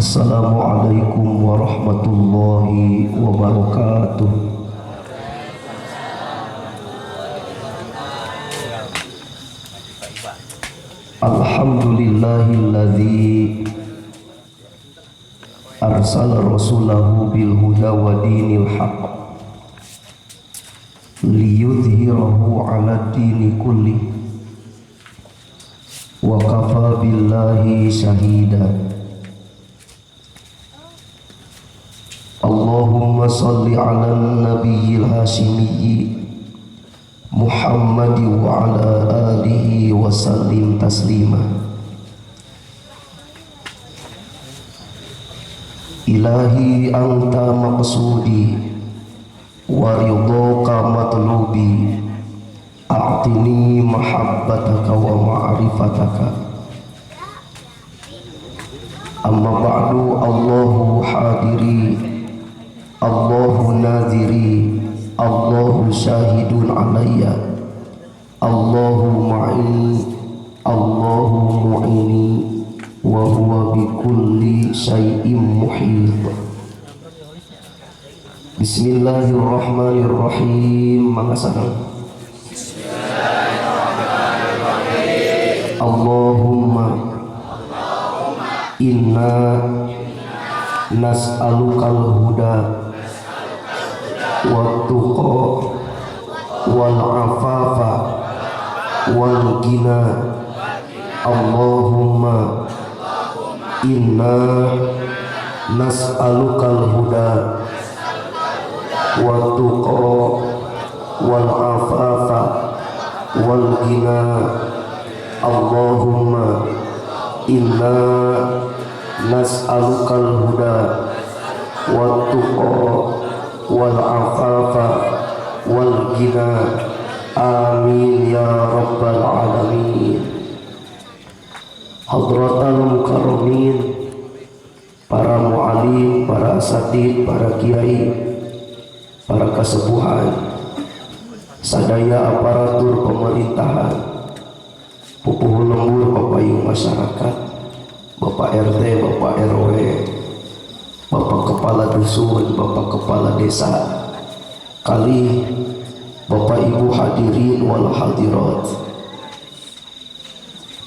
Assalamualaikum warahmatullahi wabarakatuh. Alhamdulillahilladzi arsala rasulahu bil huda wa dinil haqq liyudhhirahu 'ala dini kulli wa kafa billahi shahida. Allahumma salli 'alan nabiyil hasimiyyi Muhammad wa 'ala alihi wa sallim taslima. Ilahi anta maqsudi wa ridhaka matlubi, a'tini mahabbataka wa ma'rifataka. Amma ba'du, Allahu hadiri, Allahu nadhiri, Allahu syahidun alayya, Allahu ma'i, Allahu mu'ini, wa huwa bikulli syai'in muhit. Bismillahirrahmanirrahim. Mangasana Allahumma inna nas'alukal huda wa tuqa wal afafa wal ghina. Allahumma inna nas'alukal huda wa tuqa wal afafa wal ghina. Allahumma inna nas'alukal huda wa tuqa wal afafa wal ghina. Amin ya rabbal alamin. Hadratal mukarramin, para mu'alim, para asatid, para kiai, para kasepuhan, sadaya aparatur pemerintahan, pupuh lembur papayung masyarakat, Bapak RT, Bapak RW, Bapak Kepala Dusun, Bapak Kepala Desa, kali Bapak Ibu hadirin wal hadirat,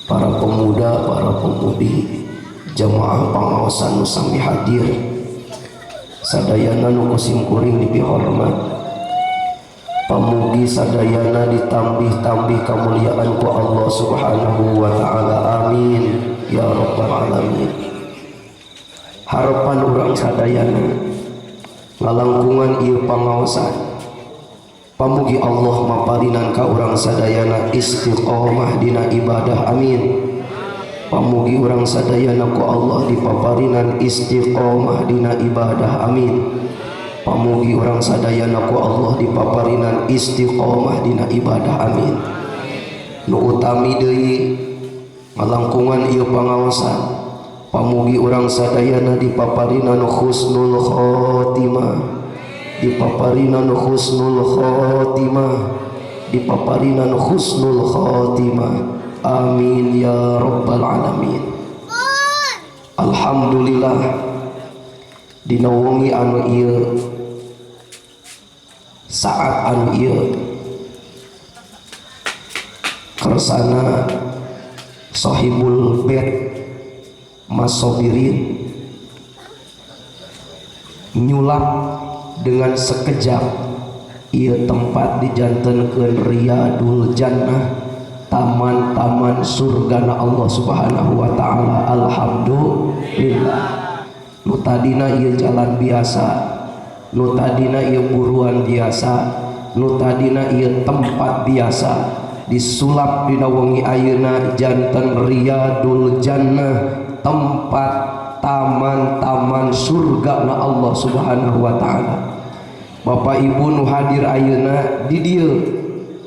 para pemuda, para pemudi, jamaah pangaosan sami hadir, sadayana nu kusim kuring dipihormat, pamugi sadayana ditambih-tambih kemuliaan ku Allah subhanahu wa ta'ala. Amin ya rabbal alamin. Harapan urang sadayana ngalangkungan ieu pangaosan, pamugi Allah maparinan ka urang sadayana istiqomah dina ibadah. Amin. Pamugi urang sadayana ku Allah dipaparinan istiqomah dina ibadah. Amin. Pamugi urang sadayana ku Allah dipaparinan istiqomah dina ibadah. Amin. Nu utami deui ngalangkungan ieu pangaosan, pamugi urang sadayana dipaparinan husnul khotimah, dipaparinan husnul khotimah, dipaparinan husnul khotimah. Amin ya rabbal alamin. Alhamdulillah dina wengi anu ieu, saat anu ieu, kersana sahibul bait Mas Sobirin nyulap dengan sekejap ieu tempat dijantenkeun Riyadul Jannah, taman-taman surgana Allah subhanahu wa ta'ala. Alhamdulillah. Nu tadina ieu jalan biasa, nu tadina ieu buruan biasa, nu tadina ieu tempat biasa, disulap dina wengi ayeuna janten Riyadul Jannah, tempat taman-taman surgana Allah subhanahu wa ta'ala. Bapak Ibu nu hadir ayeuna di dieu,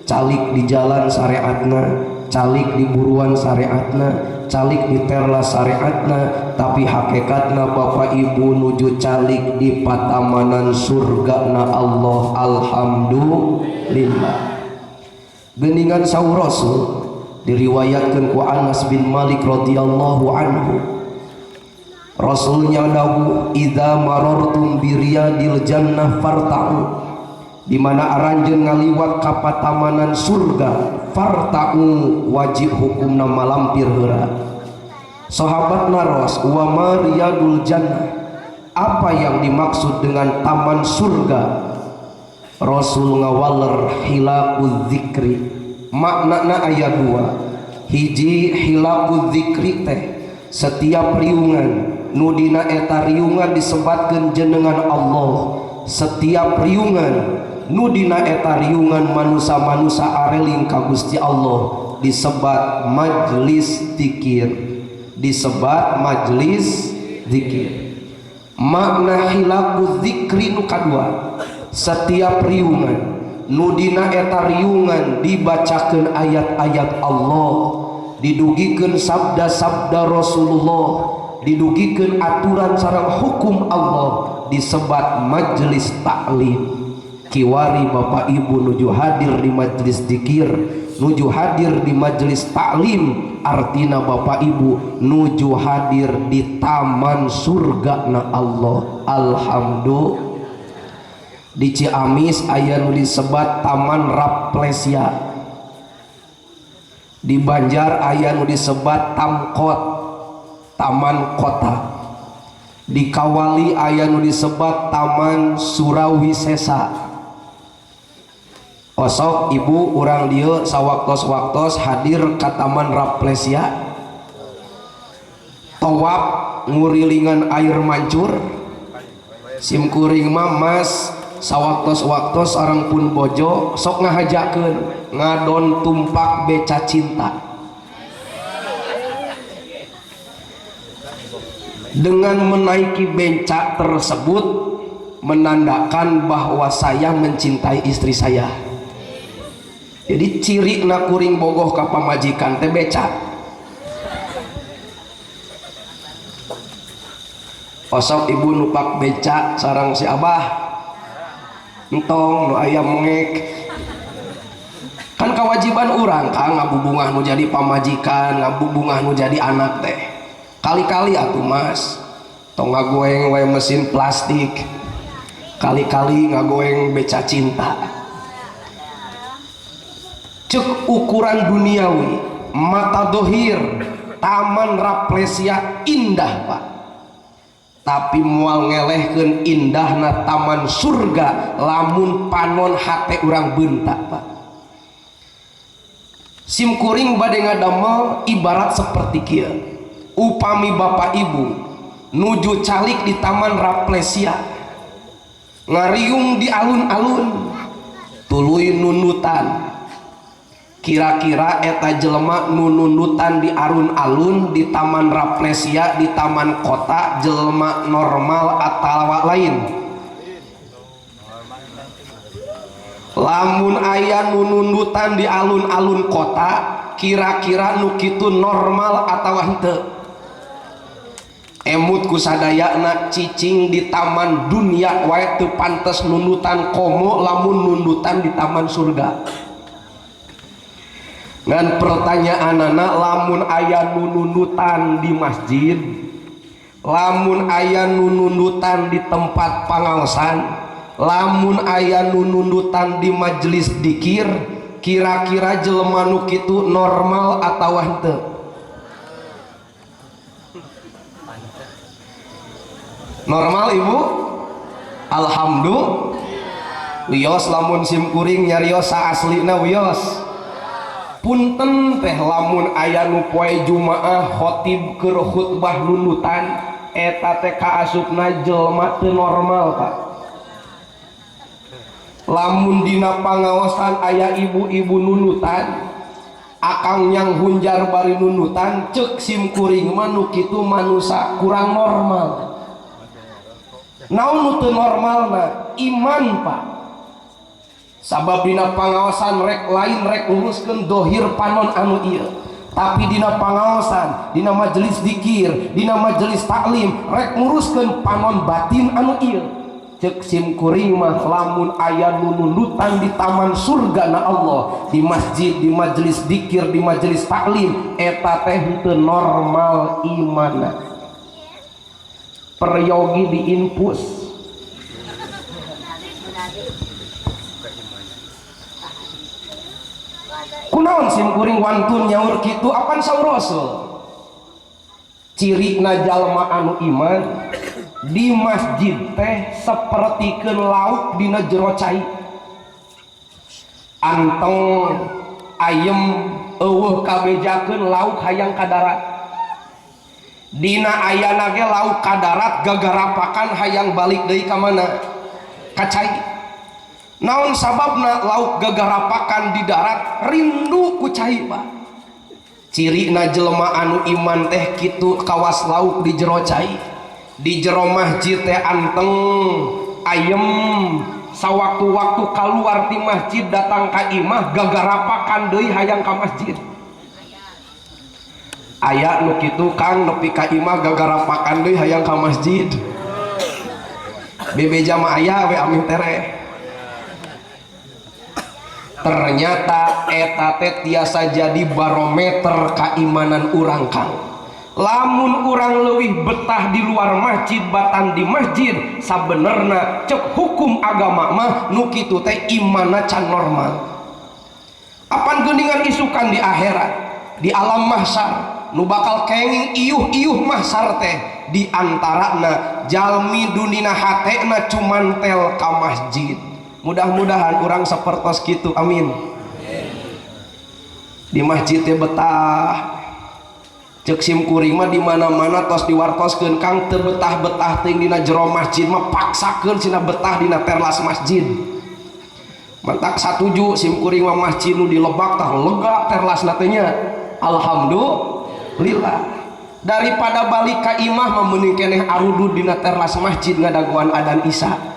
calik di jalan syariatna, calik di buruan syariatna, calik di terla syariatna, tapi hakikatna Bapak Ibu nuju calik di patamanan surgana Allah. Alhamdulillah. Geningan saur Rasul diriwayatkan ku Anas bin Malik radhiyallahu anhu, Rasulnya dawuh idza marartum biriyadil jannah farta'u, di mana aranjeun ngaliwat ka patamanan surga farta'u wajib hukumna malampir heula. Sahabat naros wa mariyadul jannah, apa yang dimaksud dengan taman surga? Rasul ngawaler hilaquz zikri, maknana aya dua. Hiji hilaquz zikri teh setiap riungan nu dina eta riungan disebatkeun jenengan Allah, setiap riungan nu dina eta riungan manusia-manusia areling ka Gusti Allah disebat majlis zikir, disebat majlis zikir. Makna hilaquz zikri nu kadua, setiap riungan nu dina eta riungan dibacakeun ayat-ayat Allah, didugikeun sabda-sabda Rasulullah, didugikeun aturan sareng hukum Allah, disebat majlis taklim. Kiwari Bapak Ibu nuju hadir di majlis zikir, nuju hadir di majlis taklim, artina Bapak Ibu nuju hadir di taman surga na Allah. Alhamdulillah. Di Ciamis aya nu disebat Taman Raplesia, di Banjar aya nu disebat Tamkot, Taman Kota, di Kawali aya nu disebat Taman Surawisesa. Osok ibu urang dieu sawaktos-waktos hadir ka Taman Raplesia, tawaf ngurilingan air mancur, simkuring mah mas sawaktos-waktos orang pun bojo sok ngahajakeun ngadon tumpak beca cinta. Dengan menaiki beca tersebut menandakan bahwa saya mencintai istri saya. Jadi ciri na kuring bogoh ka pamajikan teh beca. Osok ibu nupak beca sarang si abah, entong nu aya mengek. Kan kewajiban orang kan ngabubungah nu jadi pamajikan, ngabubungah nu jadi anak teh. Kali-kali atuh mas, tong ngagoeng we mesin plastik, kali-kali ngagoeng beca cinta. Cek ukuran duniawi, mata dohir Taman Raplesia indah pak, tapi mual ngelehkeun indahna taman surga lamun panon hate urang beuntak pak. Simkuring bade ngadamel ibarat seperti kieu, upami bapak ibu nuju calik di Taman Raplesia, ngariung di alun-alun tuluy nunutan. Kira-kira eta jelema nu nunutan di alun-alun di Taman Raplesia, di taman kota, jelema normal atawa lain? Lamun aya nu nunutan di alun-alun kota, kira-kira nu kitu normal atawa henteu? Emut kusadayana cicing di taman dunia wae teu pantes nunutan komo lamun nunutan di taman surga. Ngan pertanyaanana, lamun aya nununutan di masjid, lamun aya nununutan di tempat pangaosan, lamun aya nununutan di majelis dzikir, kira-kira jelema nu kitu normal atawa henteu? Normal ibu? Alhamdulillah. Wios lamun simkuring nyarios aslina wios. Punten teh lamun aya nu poe Jumaah khotib keur khutbah nunutan, eta teh kaasupna jelema teu normal pak. Lamun dina pangaosan aya ibu-ibu nunutan, akang yang hunjar bari nunutan, cek simkuring mah nu kitu manusia kurang normal. Naon nu teu normalna? Iman pak. Sabab dina pangaosan rek lain rek nguruskeun dohir panon anu ieu, tapi dina pangaosan, dina majelis dzikir, dina majelis taklim rek nguruskeun panon batin anu ieu. Cek simkuring mah lamun aya nununutan di taman surga na Allah, di masjid, di majelis dzikir, di majelis taklim, eta teh henteu normal imanna. peryogi diinfus. Kunaon simkuring wantun nyaur kitu apan saur Rasul cirina jalma anu iman di masjid teh sapertikeun lauk dina jero cai anteng ayem eueuh kabejakeun lauk hayang ka darat dina ayana ge lauk ka darat gagarapakan hayang balik deui ka mana ka cai. Naon sababna lauk gagarapakan di darat rindu ku cai Pak. Cirina jelema anu iman teh kitu kawas lauk di jero cai. Di jero masjid teh anteng ayem sawaktu-waktu keluar ti masjid datang ka imah gagarapakan deui hayang ka masjid. Aya nu kitu Kang nepi ka imah gagarapakan deui hayang ka masjid. Bebeja mah aya we amih tere. Ternyata eta teh tiasa jadi barometer keimanan urang Kang. Lamun urang leuwih betah di luar masjid batan di masjid sabenerna cek hukum agama mah nu kitu teh imanna can normal. Apan geuningan isukan di akhirat di alam mahsyar nu bakal kenging iuh-iuh mahsyar teh di antarana jalmi dunina hatena cuman tel ka masjid. Mudah-mudahan orang sapertos gitu, amin. Di masjid teh betah cek simkuring mah di mana-mana tos diwartoskeun Kang teu betah-betah teuing dina jero masjid mah paksakeun cenah betah dina terlas masjid. Mantak satuju simkuring mah masjid nu di Lebak tah lega terlasna teh nya. Alhamdulillah. Daripada balik ka imah mah meuning keneh arudud dina terlas masjid ngadaguan adzan isya.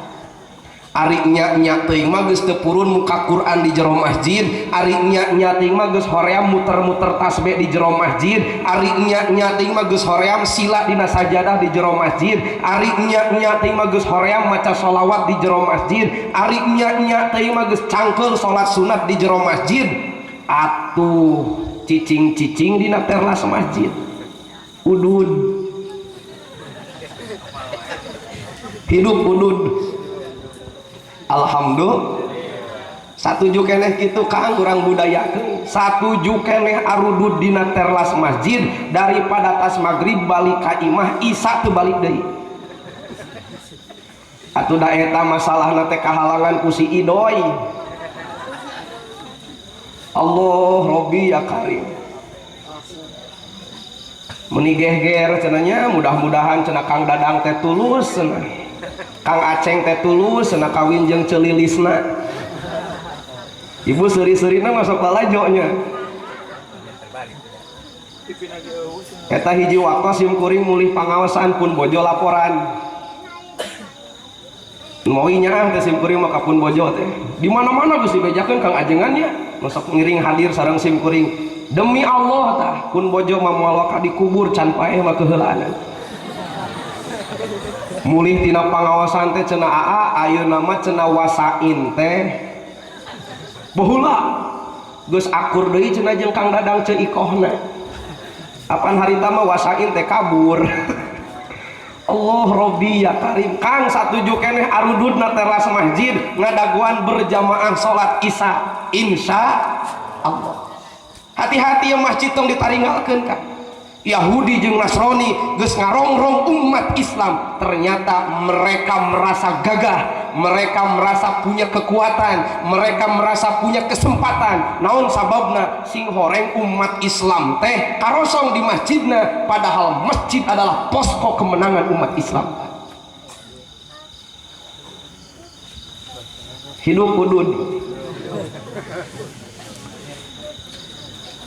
Ari nya teuing mah geus teu purun muka Quran di jero masjid, ari nya teuing mah geus hoream muter-muter tasbih di jero masjid, ari nya teuing mah geus hoream sila dina sajadah di jero masjid, ari nya teuing mah geus hoream maca sholawat di jero masjid, ari nya teuing mah geus cangkeul salat sunat di jero masjid. Atuh cicing-cicing dina terlas masjid. Udud. Hidup udud. Alhamdulillah. Satuju keneh kitu Kang kurang budayakeun. Satuju keneh arudud dina terlas masjid daripada tas maghrib balik ka imah isya teu balik deui. Atuh da eta masalahna teh kahalangan ku si Idoy. Allah Robbi ya Karim. Meni geger cenanya mudah-mudahan cenah Kang Dadang teh tulus cenah. Kang Aceng teh tulus cenah kawin jeung celilisna. Ibu seri-serina masuk balajonya. Eta hiji waktu simkuring mulih pangawasan pun bojo laporan. Moinya teh simkuring mah ka pun bojo teh. Di mana-mana geus dibejakeun Kang ajengannya. Masuk ngiring hadir sareng simkuring. Demi Allah tah pun bojo mah moal ka dikubur can paeh mah keheulaan. Mulih tina pangawasan teh cenah aa ayeuna mah cenah wasain teh baheula geus akur deui cenah jeung Kang Dadang ceu ikohna. Apan harita mah wasain teh kabur. Allah Robbi ya Karim. Kang satuju keneh arududna teras masjid ngadaguan berjamaah salat isya insya Allah. Hati-hati ya masjid tong ditaringgalkeun Kang. Yahudi jeung Nasrani geus ngarongrong umat Islam, ternyata mereka merasa gagah, mereka merasa punya kekuatan, mereka merasa punya kesempatan. Naon sababna sing horeng umat Islam teh karosong di masjidna, padahal masjid adalah posko kemenangan umat Islam. Hidup udud.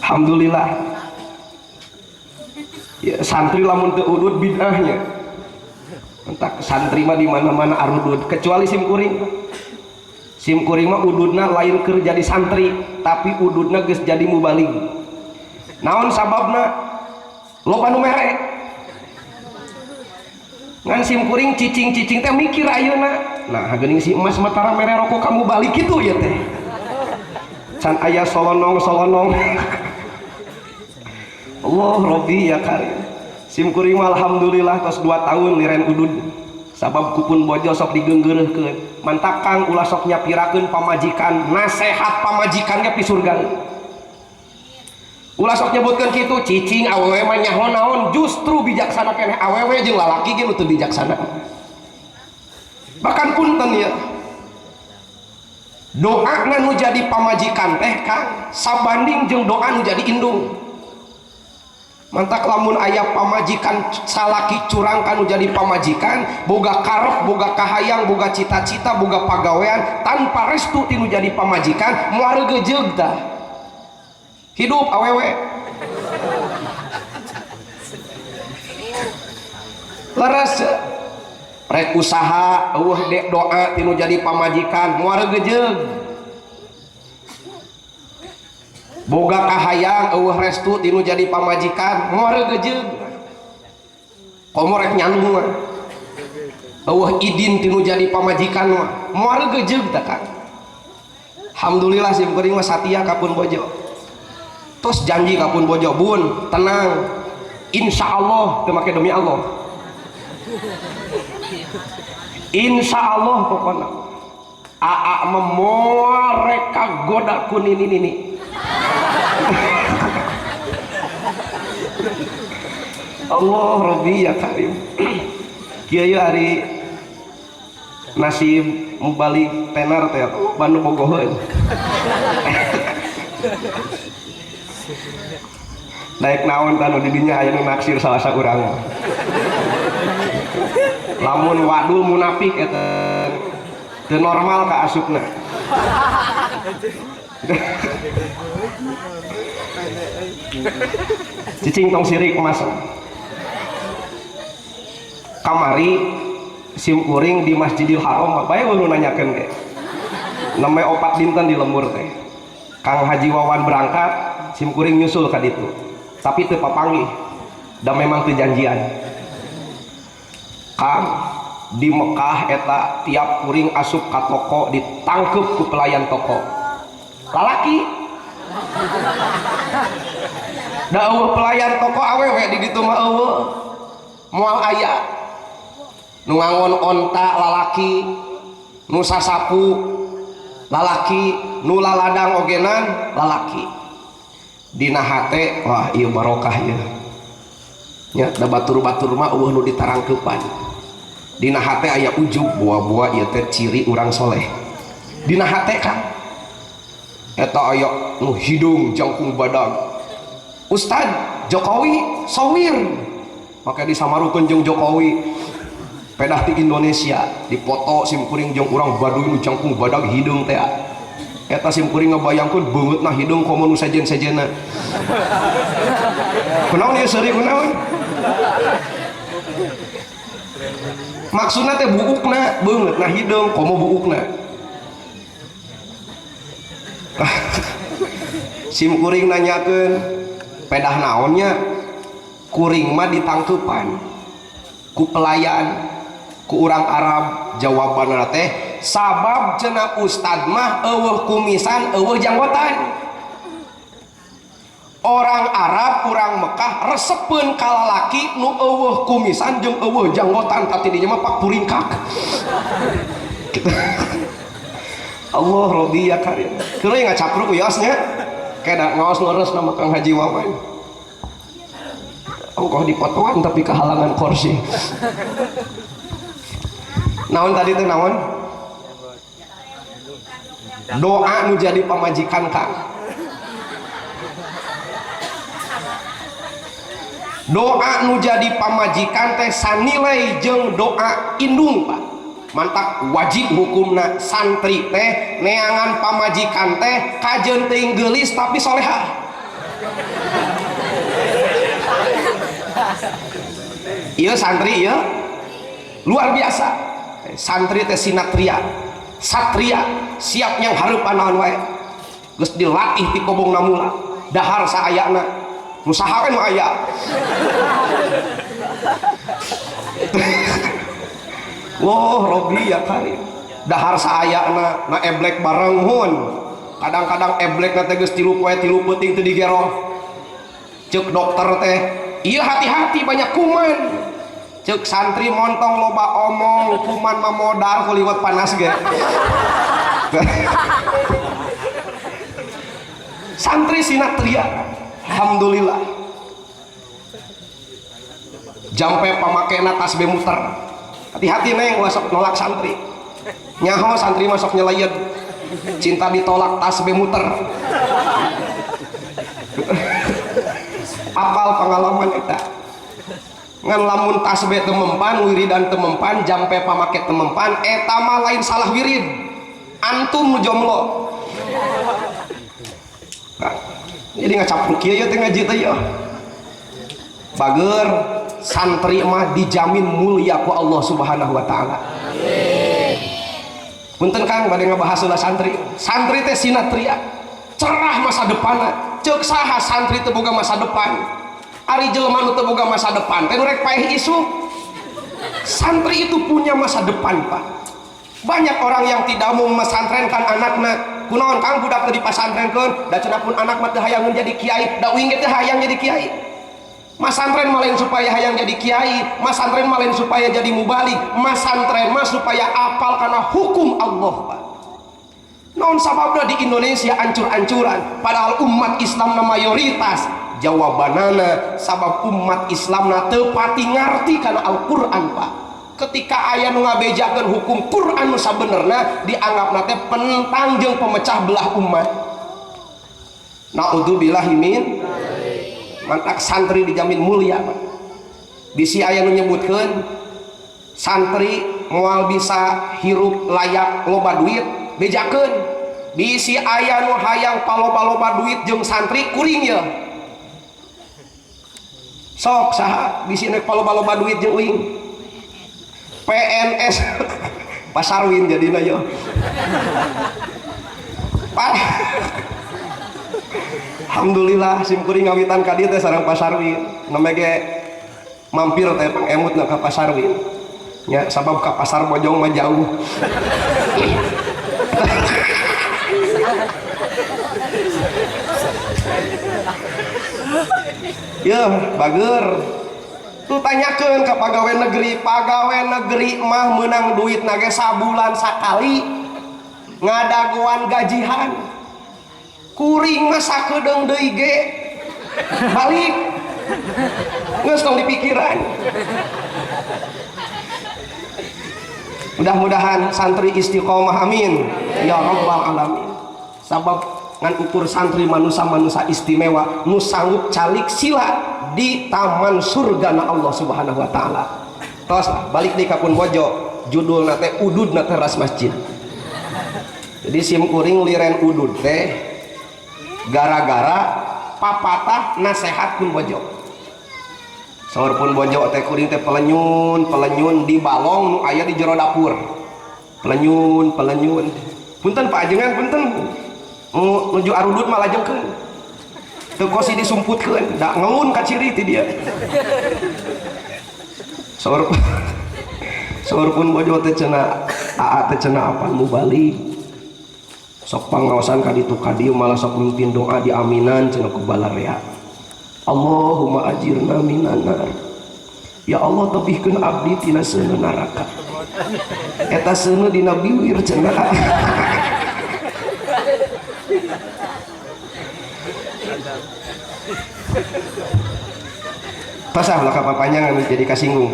Alhamdulillah. Ya, santri lamun teu udud bid'ahnya. Entak santri mah di mana-mana arudud kecuali simkuring. Simkuring mah ududna lain keur jadi santri, tapi ududna geus jadi mubalig. Naon sababna? Loba nu mere. Ngan simkuring cicing-cicing teh mikir ayeuna. Nah, geuning si emas matara mere rokok kamu balik kitu ya teh. Can aya solonong-solonong. Allah Robbi ya Karim. Simkuring alhamdulillah tos 2 tahun liren udud sabab kupun bojo sok digeunggeureukkeun mantak Kang ulah sok nyapirakeun pamajikan nasehat pamajikan ge pi surga ulah sok nyebutkeun kitu cicing awewe mah nyaho naon justru bijaksana keneh awewe jeung lalaki ge teu bijaksana bahkan punten ya doa nu jadi pamajikan teh Kang sabanding jeung doa nu jadi indung mantak lamun aya pamajikan salaki curang kanu jadi pamajikan boga karep boga kahayang boga cita-cita boga pagawean tanpa restu tinu jadi pamajikan moal gejeug tah hidup awewe leres rek usaha dek doa tinu jadi pamajikan moal gejeug boga kahayang restu tinu jadi pamajikan moal gejeug komo rek nyandung idin tinu jadi pamajikan mah moal gejeug tah Kang alhamdulillah simkuring mah satia kapun bojo tos janji kapun bojo bun tenang insyaallah teu make demi Allah insyaallah pokona aa memoal rek kagoda ku nini Allah Rabbi ya Karim kieu hari nasib mubalik tenar teh Bandung bogoheun naik naon tanu di dinya aya nu naksir salah saurang lamun wadul munafik eta teu normal ka asupna cicing tong sirik mas kamari simkuring di Masjidil Haram bae ulun nanyakeun ge namanya opat dinten di lembur teh Kang Haji Wawan berangkat simkuring nyusul ka ditu tapi teu papanggih da memang teu janjian Kang di Mekah eta tiap kuring asup ka toko ditangkep ku pelayan toko lalaki da eueuh pelayan toko awewe di ditu mah eueuh moal aya nu ngangon onta lalaki nu sasapu lalaki nu laladang ogenan lalaki dina hate wah ieu barokah ya nya da batur-batur mah eueuh nu ditarangkeupan dina hate aya ujub buah-buah ieu teh ciri urang soleh dina hate Kang eta aya nu hidung jangkung badag Ustad Jokowi sawir maka disamarukeun jeung Jokowi pedah di Indonesia dipoto simkuring jeung urang Baduy nu jangkung badag hidung teh eta simkuring ngabayangkeun beungeutna hidung komo nu sejen-sejenna kunaon ieu seuri kunaon maksudna teh buukna beungeutna hidung komo buukna simkuring nanyakeun pedah naonnya kuring mah ditangkeupan ku pelayan ku urang Arab jawabanna teh sabab cenah ustad mah eueuh kumisan eueuh janggotan orang Arab urang Mekah resepeun ka lalaki nu eueuh kumisan jeung eueuh janggotan tapi dinya mah pak puringkak gitu. Allah Rabbi ya Karim keureung ngacapruk yosnya keda ngaos leres nama Kang Haji Wawan engkau dipotoan tapi kehalangan kursi naon tadi teh naon doa nu jadi pamajikan Kang doa nu jadi pamajikan teh sanilai jeung doa indung Pak mantak wajib hukumna santri teh neangan pamajikan teh kajeun teuing geulis tapi solehah ieu santri ieu luar biasa santri teh sinatria satria siap yang hareupan naon wae geus dilatih ti kobongna mula dahar saayana nu saha we nu aya Wah, Robi ya Karim. Dahar saayana na eblek bareng hun. Kadang-kadang eblek na teh geus 3 poe 3 peuting teu digerong. Ceuk dokter teh iya hati-hati banyak kuman cek santri montong loba omong kuman mamodar kuliwat panas ge santri sinatria alhamdulillah jampe pamakena tasbih muter hati-hati neng masuk nolak santri nyaho santri masuk nyelayet cinta ditolak tasbih muter apal pengalaman kita ngan lamun tasbih temempan wiridan temempan jampe pamake temempan eta mah lain salah wirid antum nu jomblo jadi ngacapluk kieu teh ngaji teh ya bager santri mah dijamin mulia ku Allah Subhanahu wa taala. Punten Kang bade ngabahas ulah santri. Santri teh sinatria, cerah masa depanna. Ceuk saha santri teu boga masa depan. Ari jelema nu teu boga masa depan teh nu rek paeh isu. Santri itu punya masa depan, Pak. Banyak orang yang tidak mau mesantrenkan anakna. Kunaon Kang budak teu dipasantrenkeun, da cenah pun anak mah teu hayang menjadi kiai, da uing teh hayang jadi kiai. Mas santren malain supaya hayang jadi kiai, mas santren malain supaya jadi mubalik, mas santren mas supaya apal karena hukum Allah, Pak. Non sababna di Indonesia ancur-ancuran padahal umat Islam na mayoritas. Jawabanana sabab umat Islam na teu pati ngarti kana Al-Qur'an, Pak. Ketika aya nu ngabejakeun hukum Quran nu sabenerna dianggapna teh penentang jeung pemecah belah umat. Naudzubillahi min mantak santri dijamin mulia, Pak. Bisi aya nu nyebutkeun santri moal bisa hirup layak loba duit bejakeun. Bisi aya nu hayang paloba-loba duit jeung santri kuring ya. Sok saha bisi nek paloba-loba duit jeung uing. PNS pasarwin jadina ya. Alhamdulillah simkuring ngawitan ka dieu teh sareng pasarwin. Namege mampir teh pangemutna ka pasarwin. Nya sabab ka pasar Bojong mah jauh. Ya, bager. Tuh tanyakeun ka pagawe negeri mah meunang duit nage sabulan sakali. Ngadagoan gajihan. Kuring mah sakedeung deui ge balik geus tong dipikiran. Mudah-mudahan santri istiqomah amin ya rabbal alamin. Sabab ngan ukur santri manusia istimewa nu sanggup calik sila di taman surga na Allah Subhanahu wa taala. Tos balik di Kapun Bojo judulna teh udud na teras masjid. Jadi sim kuring liren udud teh gara-gara papatah nasehat Pun Bojo. Saur Pun Bojo teh kuring teh pelenyun di balong nu aya di jero dapur. Pelenyun. Punten Pak ajengan punten. Nuju arudut malah jengkeun. Teu kosi disumputkeun, da ngeun ka ciri ti dia. Saur Pun Bojo teh cenah aa teh cenah apa nu balik. Sok pangaosan ka ditu ka dieu malah sok mimpin doa di aminan cenah ku balarea. Allahumma ajirna minan nar. Ya Allah tebihkeun abdi tina seuneu neraka. Eta seuneu dina biwir cenah. Pasah lah kapanjang jadi kasinggung.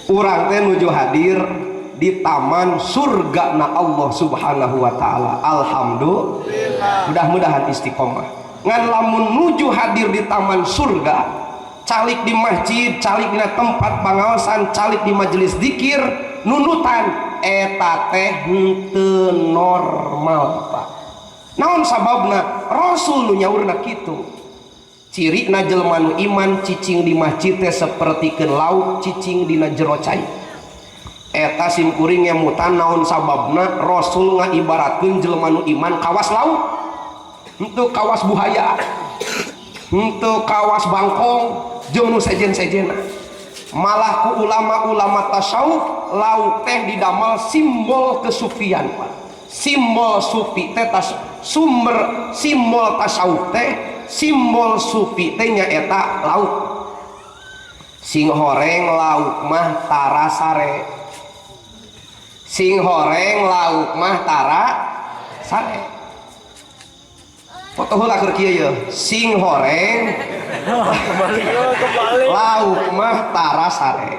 Urang teh nuju hadir di taman surga na Allah Subhanahu wa taala. Alhamdulillah. Mudah-mudahan istiqomah. Ngan lamun nuju hadir di taman surga, calik di masjid, calik di tempat pangaosan, calik di majelis zikir, nunutan eta teh henteu normal, Pak. Naon sababna? Rasul nu nyaurna kitu. Cirina jelema nu iman cicing di masjid teh sapertikeun lauk cicing dina jero cai. Eta sim kuring ngemutan naon sababna Rasul ngaibaratkeun jelema nu iman kawas lauk. Henteu kawas buhaya. Henteu kawas bangkong jeung nu sejen-sejenna. Malah ku ulama-ulama tasawuf lauk teh didamel simbol kesufian, Pak. simbol sufi teh sumber simbol tasawuf teh simbol sufi teh nyaeta lauk. Sing horeng lauk mah tara sare, sing horeng lauk mah tara sare. Foto heula keur kieu ye, sing horeng lauk mah tara sare.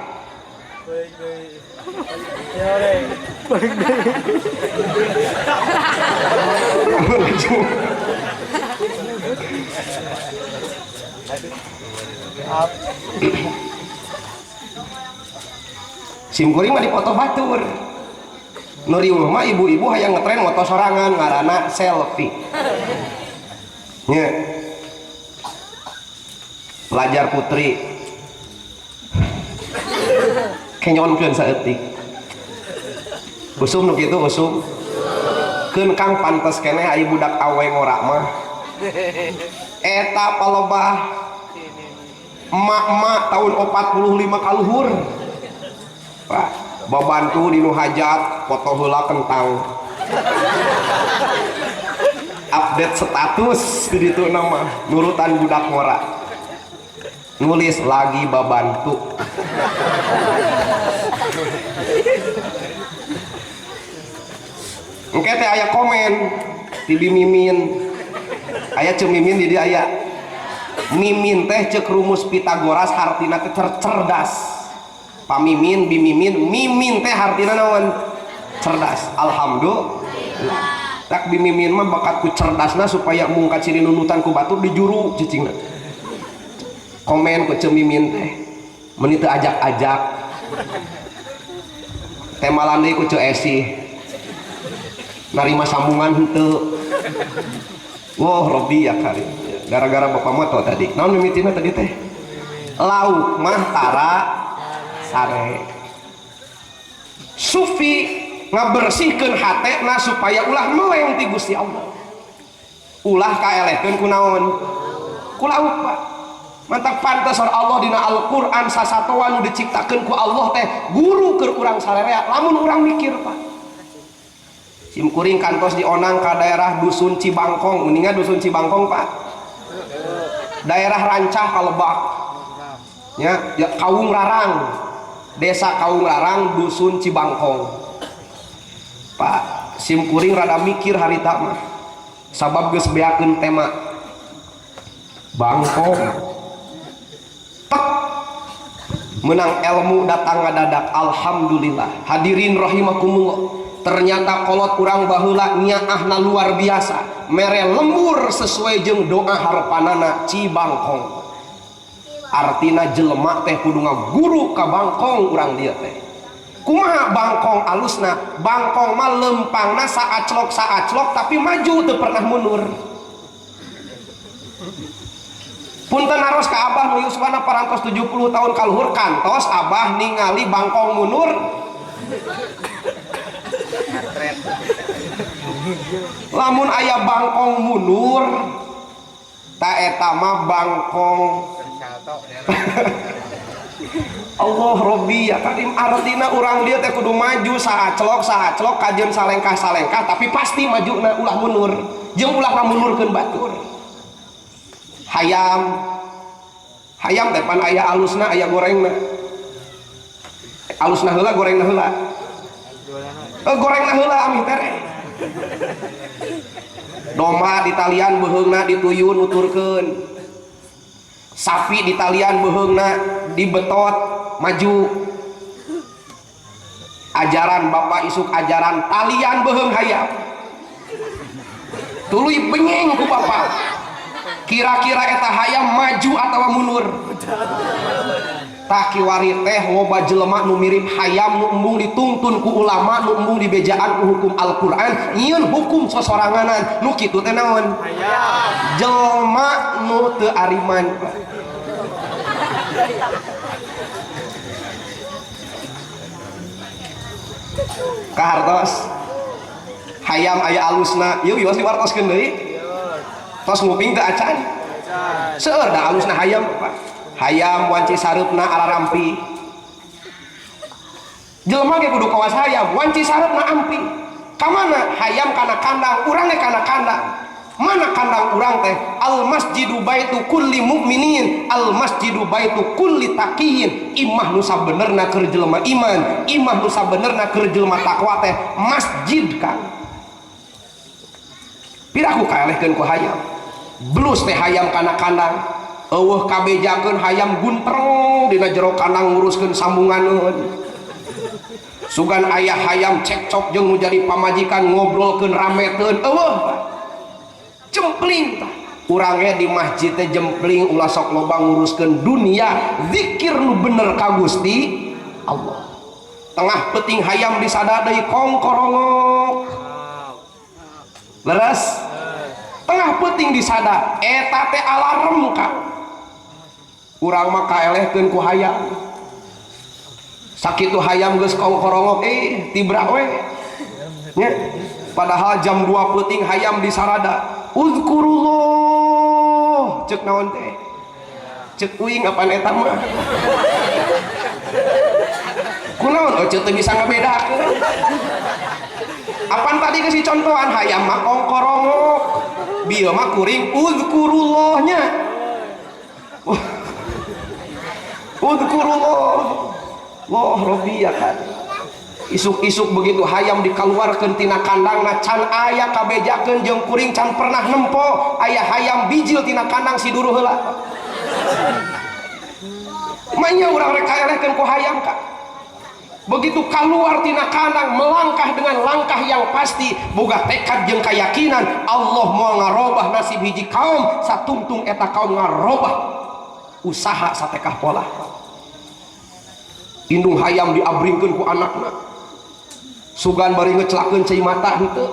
Simkuring mah dipoto batur. Nu riweuh mah ibu-ibu hayang ngetren moto sorangan ngaranna selfie. Nya. Pelajar putri. Kenyonkeun saeutik. Usum nu kitu usum. Keun Kang pantes keneh aya budak awe ngora mah. Eta palebah emak-emak tahun 45 kaluhur. Pak, babantu di nu hajat foto heula kentang. Update status di ditu nama nurutan budak ngora. Nulis lagi babantu. Engke teh aya komen di Mimin. Aya ceuk Mimin di dia aya. Mimin teh ceuk rumus Pitagoras hartina teh cerdas. Pamimin, bimimin, mimin teh hartina naon? Cerdas. Alhamdulillah. Tak bimimin mah bakat ku cerdasna supaya mungkat ciri nunutan ku batur di juru cicingna. Komen ku cemimin teh. Meuni teu ajak-ajak. Temalan deui ku Ceu Esi. Narima sambungan henteu. Wah, Robi ya kali. Gara-gara bapak moto tadi. Naon mimitina tadi teh? Lauk mah tara sare. Sufi ngabersihkeun hatena supaya ulah meleng ti Gusti Allah. Ulah kaelehkeun ku naon? Ku lauk Pak. Mantap pantes Allah dina Al-Qur'an sasatoa nu diciptakeun ku Allah teh guru keur urang sarerea lamun urang mikir Pak. Simkuring kantos dionang ka daerah dusun Cibangkong, uninga dusun Cibangkong Pak. Daerah Rancah Kalebak. Ya, Kaung Rarang. Desa Kaung Rarang dusun Cibangkong. Pak, simkuring rada mikir harita mah. Sabab geus beakeun tema Bangkong. Tek. Menang ilmu datang ngadadak, alhamdulillah. Hadirin rahimakumullah. Ternyata kolot kurang baheula nyaahna luar biasa, mere lembur sesuai jeung doa harepanana Cibangkong. Artina jelema teh kudu ngaguru ka Bangkong urang dieu teh. Kumaha Bangkong alusna? Bangkong mah lempangna saaclok tapi maju teu pernah mundur. Punten aros ka Abah nu yuswana parantos 70 tahun kaluhur kantos Abah ningali Bangkong mundur. Lamun aya Bangkong mundur ta eta mah Bangkong Allah Robbi ya kadim artina urang dia teh kudu maju saaclok kajeun salengkah tapi pasti majuna ulah mundur jeung ulah ngamunurkeun batur. Hayam teh pan aya alusna aya gorengna. Alusna heula gorengna heula. Gorengna heula amih tere. Domba di talian beheungna dituyun nuturkeun. Sapi di talian beheungna dibetot maju. Ajaran Bapak isuk ajaran talian beheung hayam. Tuluy bengeng ku Bapak. Kira-kira eta hayam maju atawa mundur? Tak kiwari teh loba jelema nu mirip hayam nu embung dituntun ku ulama nu embung dibejaan ku hukum Al-Qur'an nyieun hukum sosoranganan nu kitu teh naon? Hayam. Jelema nu teu ariman. Kahartos hayam aya alusna ieu wios diwartoskeun deui. Tos nguping teu acan. Seueur da alusna hayam Pak. Hayam wanci sareupna ararampi. Jelema ge kudu kawas hayam, wanci sareupna ampi. kamana hayam kana kandang urang teh kana kandang mana kandang urang teh al masjidu baitu kulli mukminin al masjidu baitu kulli taqiyin imah nu sabenerna keur jelema iman imah nu sabenerna keur jelema takwa teh masjid kan piraku kaelehkeun ku hayam belus teh hayam kana kandang eueuh kabejakeun hayam guntreng dina jero kandang nguruskeun sambunganeun sugan ayah hayam cekcok jeung nu jadi pamajikan ngobrolkeun rameteun eueuh jempling tah urang ge di masjid teh jempling ulah sok loba nguruskeun dunia zikir nu bener ka Gusti Allah tengah peuting hayam disada deui kongkorongok leres tengah peuting disada eta teh alarm ka urang mah kaelehkeun ku hayam sakitu hayam geus kongkorongok tibrak we nya padahal jam 2 peuting hayam disarada uzkurullah cek naon teh cek uing apaan eta mah kunaon cek teu bisa ngabedakeun apaan tadi kasih contohan hayam mah kongkorongok bieu mah kuring uzkurullahnya uzkurullah loh Robi ya kan isuk-isuk begitu hayam dikeluarkan tina kandang na can aya kabejakeun jeung kuring can pernah nempo aya hayam bijil tina kandang si duru heula manya urang rek kaelehkeun ku hayam ka begitu keluar tina kandang melangkah dengan langkah yang pasti boga tekad jeung keyakinan Allah moal ngarobah nasib hiji kaum satungtung eta kaum ngarobah usaha satekah pola indung hayam diabringkeun ku anakna sugan bari ngecelakeun cai mata henteu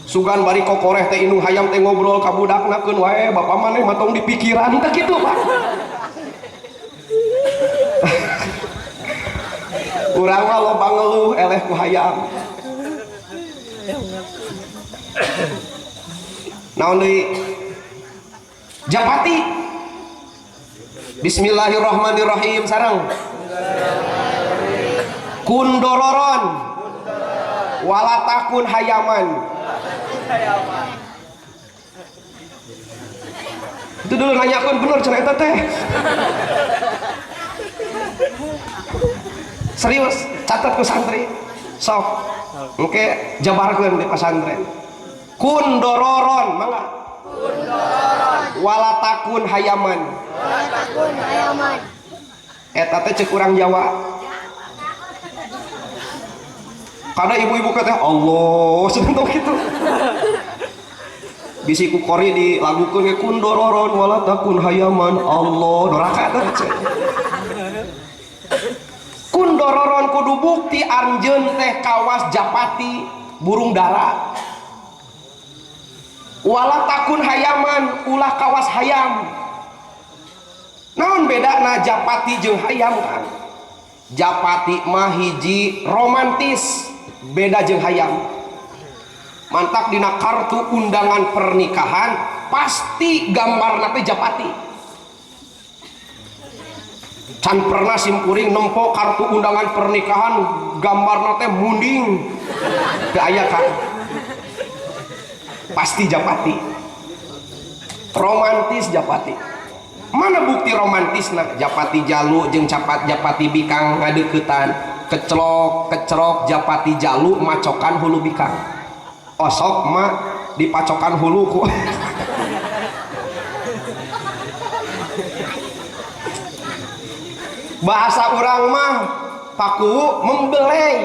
sugan bari kokoreh teh indung hayam teh ngobrol ka budakna keun wae bapa maneh mah tong dipikiran teh kitu Pak urang mah loba ngeluh eleh ku hayam naon deui Japati Bismillahirrahmanirrahim sareng kundororon walatakun hayaman itu dulu nanyakan bener cerita teh serius catat ku santri sok oke jabarkeun di pesantren kundororon mangga walatakun hayaman eta teh ceuk urang Jawa karena ibu-ibu kata Allah sentuh gitu bisi ku kori dilagukeun ge kundororon wala takun hayaman Allah doraka teh kundororon kudu bukti anjeun teh kawas Japati burung dara wala takun hayaman ulah kawas hayam naon bedana Japati jeung hayam kan Japati mah hiji romantis beda jeung hayam mantak dina kartu undangan pernikahan pasti gambarna teh Japati can pernah simkuring nempo kartu undangan pernikahan gambarna teh munding teu aya kan pasti Japati romantis Japati mana bukti romantisna Japati Jalu jeung Japati Bikang ngadeuketan kecrok Japati Jalu macokan hulu Bikang osok mah dipacokan huluku bahasa urang mah paku membelai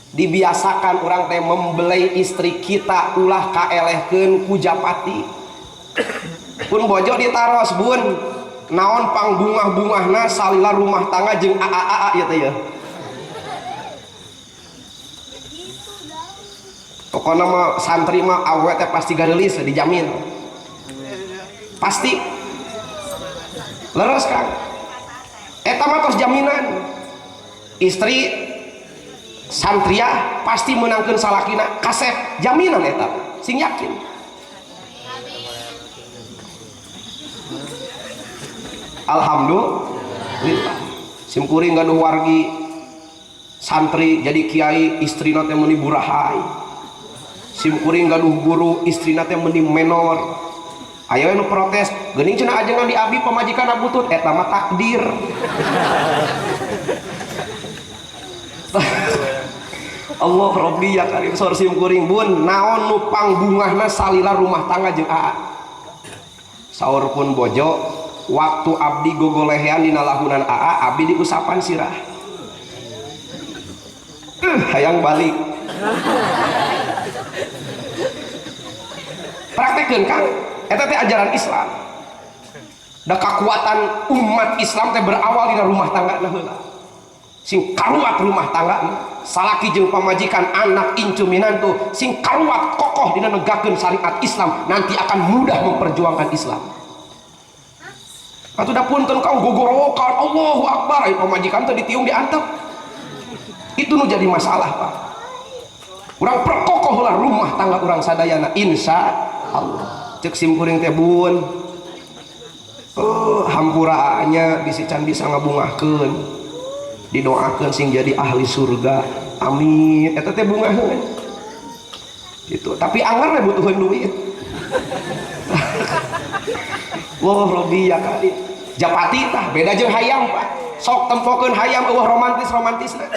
dibiasakan urang teh membelai istri kita ulah kaelehkeun ku Japati pun bojo ditaros bun naon pangbungah-bungahna salila rumah tangga jeung aa ya teh ya pokokna mah santri mah awe teh pasti garelis dijamin pasti leres kan eta mah tos jaminan istri santria pasti menangkeun salakina kasep jaminan eta sing yakin alhamdulillah simkuring gaduh wargi santri jadi kiai istrina teh meuni burahay, simkuring gaduh guru istrina teh meuni menor. Aya nu protes geuning cenah ajengan di abi pamajikan butut eta mah takdir. Allah Robbi ya karim sor simkuring bun naon nu pangbungahna salila rumah tangga jeung aa. Saur pun bojo waktu abdi gogolehean dina lahunan aa abdi diusapan sirah. Hayang balik. Praktekeun Kang, eta teh ajaran Islam. Da kekuatan umat Islam teh berawal dina rumah tangga heula. Sing karuat rumah tangga salaki jeung pamajikan anak incu minantu sing karuat kokoh dina negakeun syariat Islam nanti akan mudah memperjuangkan Islam. Atuh da punten kau gogorokan Allahu Akbar, pamajikan teh ditiung diantep. Itu nu jadi masalah Pak. Urang perkokoh lah rumah tangga urang sadayana insya Allah. Cek simkuring teh bun. Hampuraanya bisi can bisa ngabungahkeun. Didoakeun sing jadi ahli surga. Amin. Eta teh bungaheun. Gitu. Tapi anggar we butuheun duit. Wah Robi ya kali. Japati tah beda jeung hayam Pak. Sok tempokeun hayam eueuh romantisna.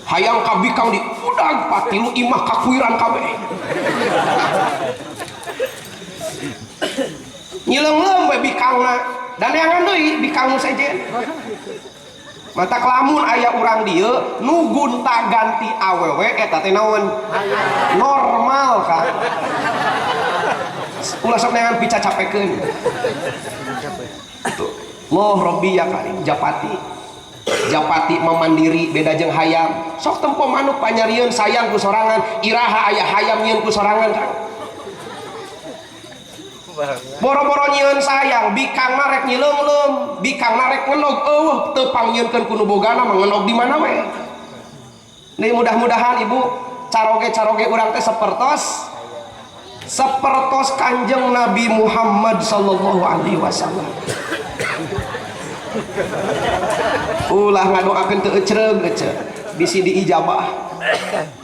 Hayang kabikang di udag patilu imah kakuiran kabeh. Nyileungeum we bikangna dan yangan deui bikang nu sejen. Mata lamun aya urang dieu nu gunta ganti awewe eta teh naon? Normal kan. Ulah sok neangan pica capekeun. Tuh. Loh Robbi ya karim Japati memandiri beda jeung hayam. Sok tempo manuk panyarieun sayang ku sorangan, iraha aya hayam nyieun ku sorangan Kang. Boro-boro nyieun sayang, bikangna rek nyileum-leum, bikangna rek ngenog eueuh teu pangnyieunkeun ku nu bogana mah ngenog di mana we. Nih mudah-mudahan Ibu caroge-caroge urang teh sapertos Kanjeng Nabi Muhammad sallallahu alaihi wasallam. Ulah ngadoakeun teu ecreug bisi diijabah.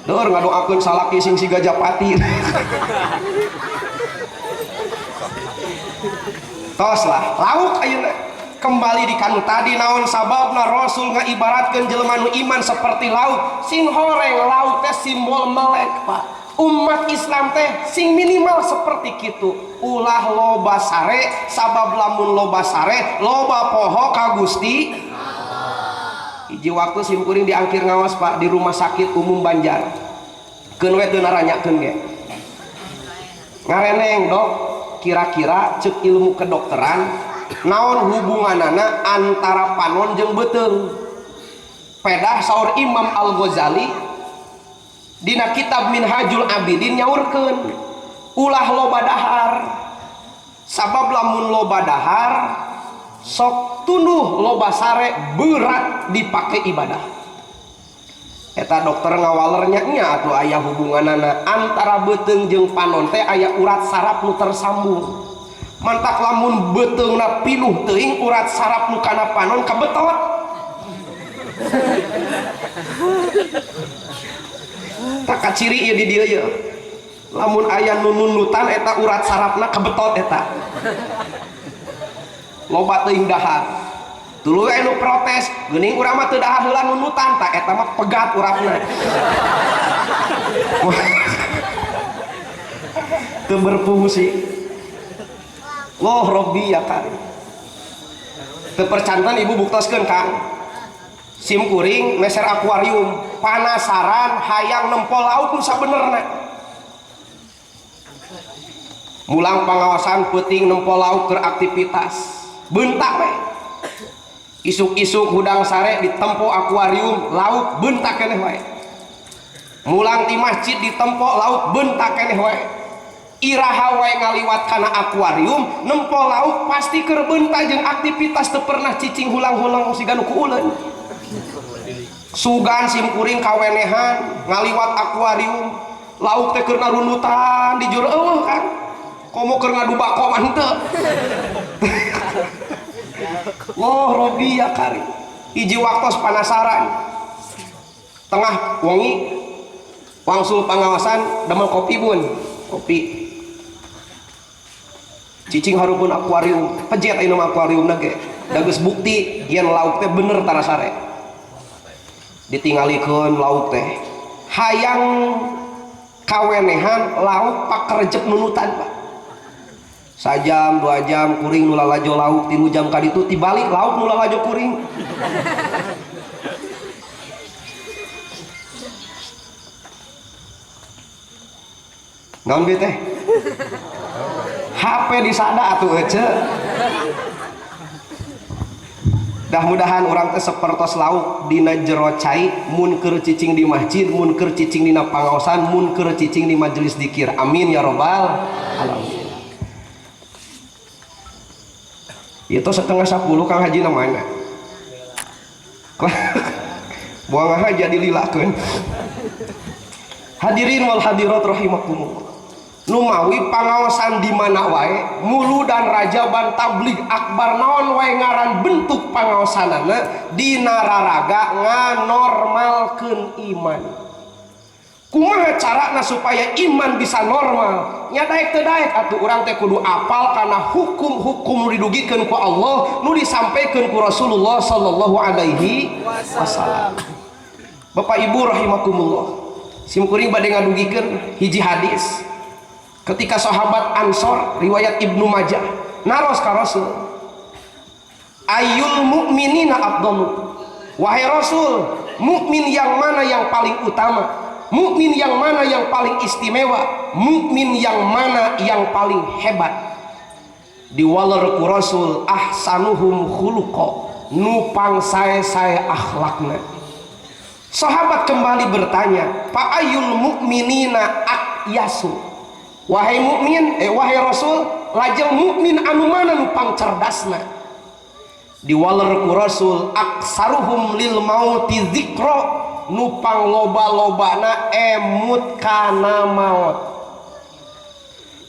Deur ngadoakeun salaki sing siga Japati. Tos lah, lauk ayeuna kembali di kanu tadi naon sababna Rasul ngaibaratkeun jelema nu iman seperti lauk. Sing horeng lauk teh simbol melek Pak. Umat Islam teh sing minimal seperti kitu. Ulah loba sare sabab lamun loba sare loba poho ka Gusti hiji waktu simkuring diangkir ngawas Pak di rumah sakit umum Banjar keun we teu naranyakeun ge ngareneng dok kira-kira cek ilmu kedokteran naon hubunganana antara panon jeung beuteung pedah saur Imam Al-Ghazali dina kitab Minhajul Abidin nyaurkeun ulah loba dahar sabab lamun loba dahar sok tunduh loba sare berat dipake ibadah. Eta dokter ngawalernya nya atuh aya hubunganana antara beuteung jeung panon teh aya urat saraf nu tersambung. Mantak lamun beuteungna pinuh teuing urat saraf nu kana panon kabetot. Tak kaciri ieu di dieu ye. Lamun aya nu nunutan eta urat sarafna kabetot eta. Loba teuing dahar. Dulu anu protes, geuning urang mah teu dahar heula nunutan, tak eta mah pegat uratna. Teu berfungsi. Loh Robbi ya kan. Teu percantan Ibu buktoskeun Kang. Sim kuring meser akuarium, panasaran hayang nempol lauk nu sabenerna. Mulang pengawasan peuting nempol lauk keur aktivitas. Bentak we. Isuk-isuk hudang sare ditempo akuarium lauk bentak keneh wae. Mulang di masjid ditempo lauk bentak keneh wae. Iraha wae ngaliwat kana akuarium nempo lauk pasti keur bentak jeung aktivitas teu pernah cicing hulang-hulang siga nu ku uleun. Sugan sim kuring kawenehan ngaliwat akuarium lauk teh keur narunutan di jero eueuh kan. Komo keur ngadu bako mah henteu. Loh Robbi ya karim hiji waktos panasaran tengah wengi wangsul pangawasan damel kopi bun kopi cicing harupun akuarium pejet anu akuarium nage dagus bukti yen lauk teh bener tara sare ditinggalikeun lauk teh hayang kawenehan lauk pakerejep nunutan Pak sajam 2 jam kuring nu lalajo lauk 3 jam ka ditu tibalik lauk nu lalajo kuring naon be teh HP disada atuh ece mudah-mudahan orang teh sapertos lauk dina jero cai mun keur cicing di masjid mun keur cicing dina pangaosan mun keur cicing di majelis dzikir amin ya robbal alamin itu 9:30 Kang Haji namanya buang aja dililakeun hadirin wal hadirat rahimakumullah numawi pangaosan di mana wae mulu dan rajaban tabligh akbar naon wae ngaran bentuk pangaosanana dina raraga nganormalkeun iman kumaha carana supaya iman bisa normal nya daek teu daek atuh urang teh kudu apal kana hukum-hukum nu didugikeun ku Allah nu disampaikan ku Rasulullah sallallahu alaihi wasallam. Bapak Ibu rahimakumullah simkuring bade ngadugikeun hiji hadis ketika sahabat Ansor riwayat Ibnu Majah naros ka Rasul ayyul mu'minina afdalu wahai Rasul mukmin yang mana yang paling utama mukmin yang mana yang paling istimewa mukmin yang mana yang paling hebat diwaler ku Rasul ahsanuhum khuluqa nupang sae-sae akhlakna sahabat kembali bertanya fa ayyul mu'minina aqyasu wahai mukmin wahai Rasul lajeng mukmin anu mana nu pang cerdasna diwaler ku Rasul aksaruhum lil mauti dzikra nupang loba-lobana emut kana maut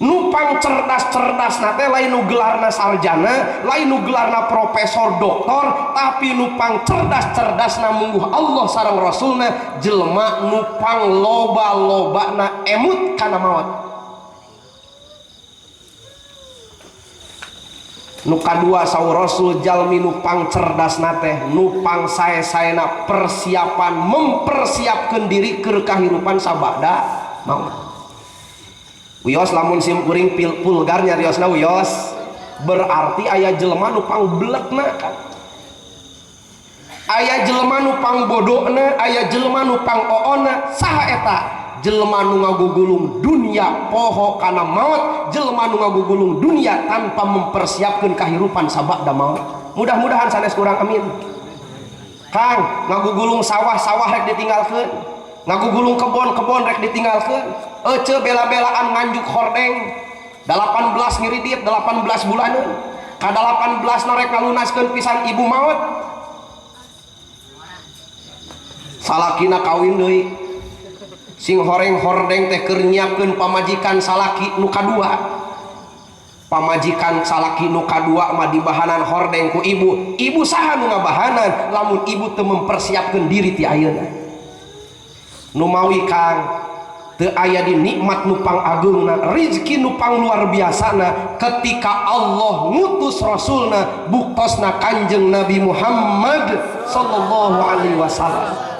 nupang cerdas-cerdas nate lain nu gelarna sarjana lain nu gelarna profesor doktor tapi nupang cerdas-cerdas na mungguh Allah sareng Rasulna jelema nupang loba-lobana emut kana maut nu kadua saur Rasul jalmi nupang cerdas nate nupang sae-saena persiapan mempersiapkan diri ke kehidupan sabada maut wios lamun simkuring pulgarnya riosna wios berarti aya jelema nupang beletna aya jelema nupang bodona aya jelema nupang oona saha eta jelema nu ngagugulung dunia poho kana maut jelema nu ngagugulung dunia tanpa mempersiapkan kehidupan sabada maut mudah-mudahan sanes kurang amin Kang ngagugulung sawah-sawah rek ditinggalkeun ngagugulung kebon-kebon rek ditinggalkeun ece bela-belaan nganjuk hordeng 18 ngiridit 18 bulaneun ka 18 narek ngalunaskeun pisan ibu maut salakina kawin deui sing horeng hordeng teh keur nyiapkeun pamajikan salaki nu kadua pamajikan salaki nu kadua mah dibahanan hordeng ku ibu saha nu ngabahanan lamun ibu teu mempersiapkeun diri ti ayeuna nu mawi Kang teu aya di nikmat nu pang agungna rezeki nu pang luar biasana ketika Allah ngutus rasulna buktosna Kanjeng Nabi Muhammad sallallahu alaihi wasallam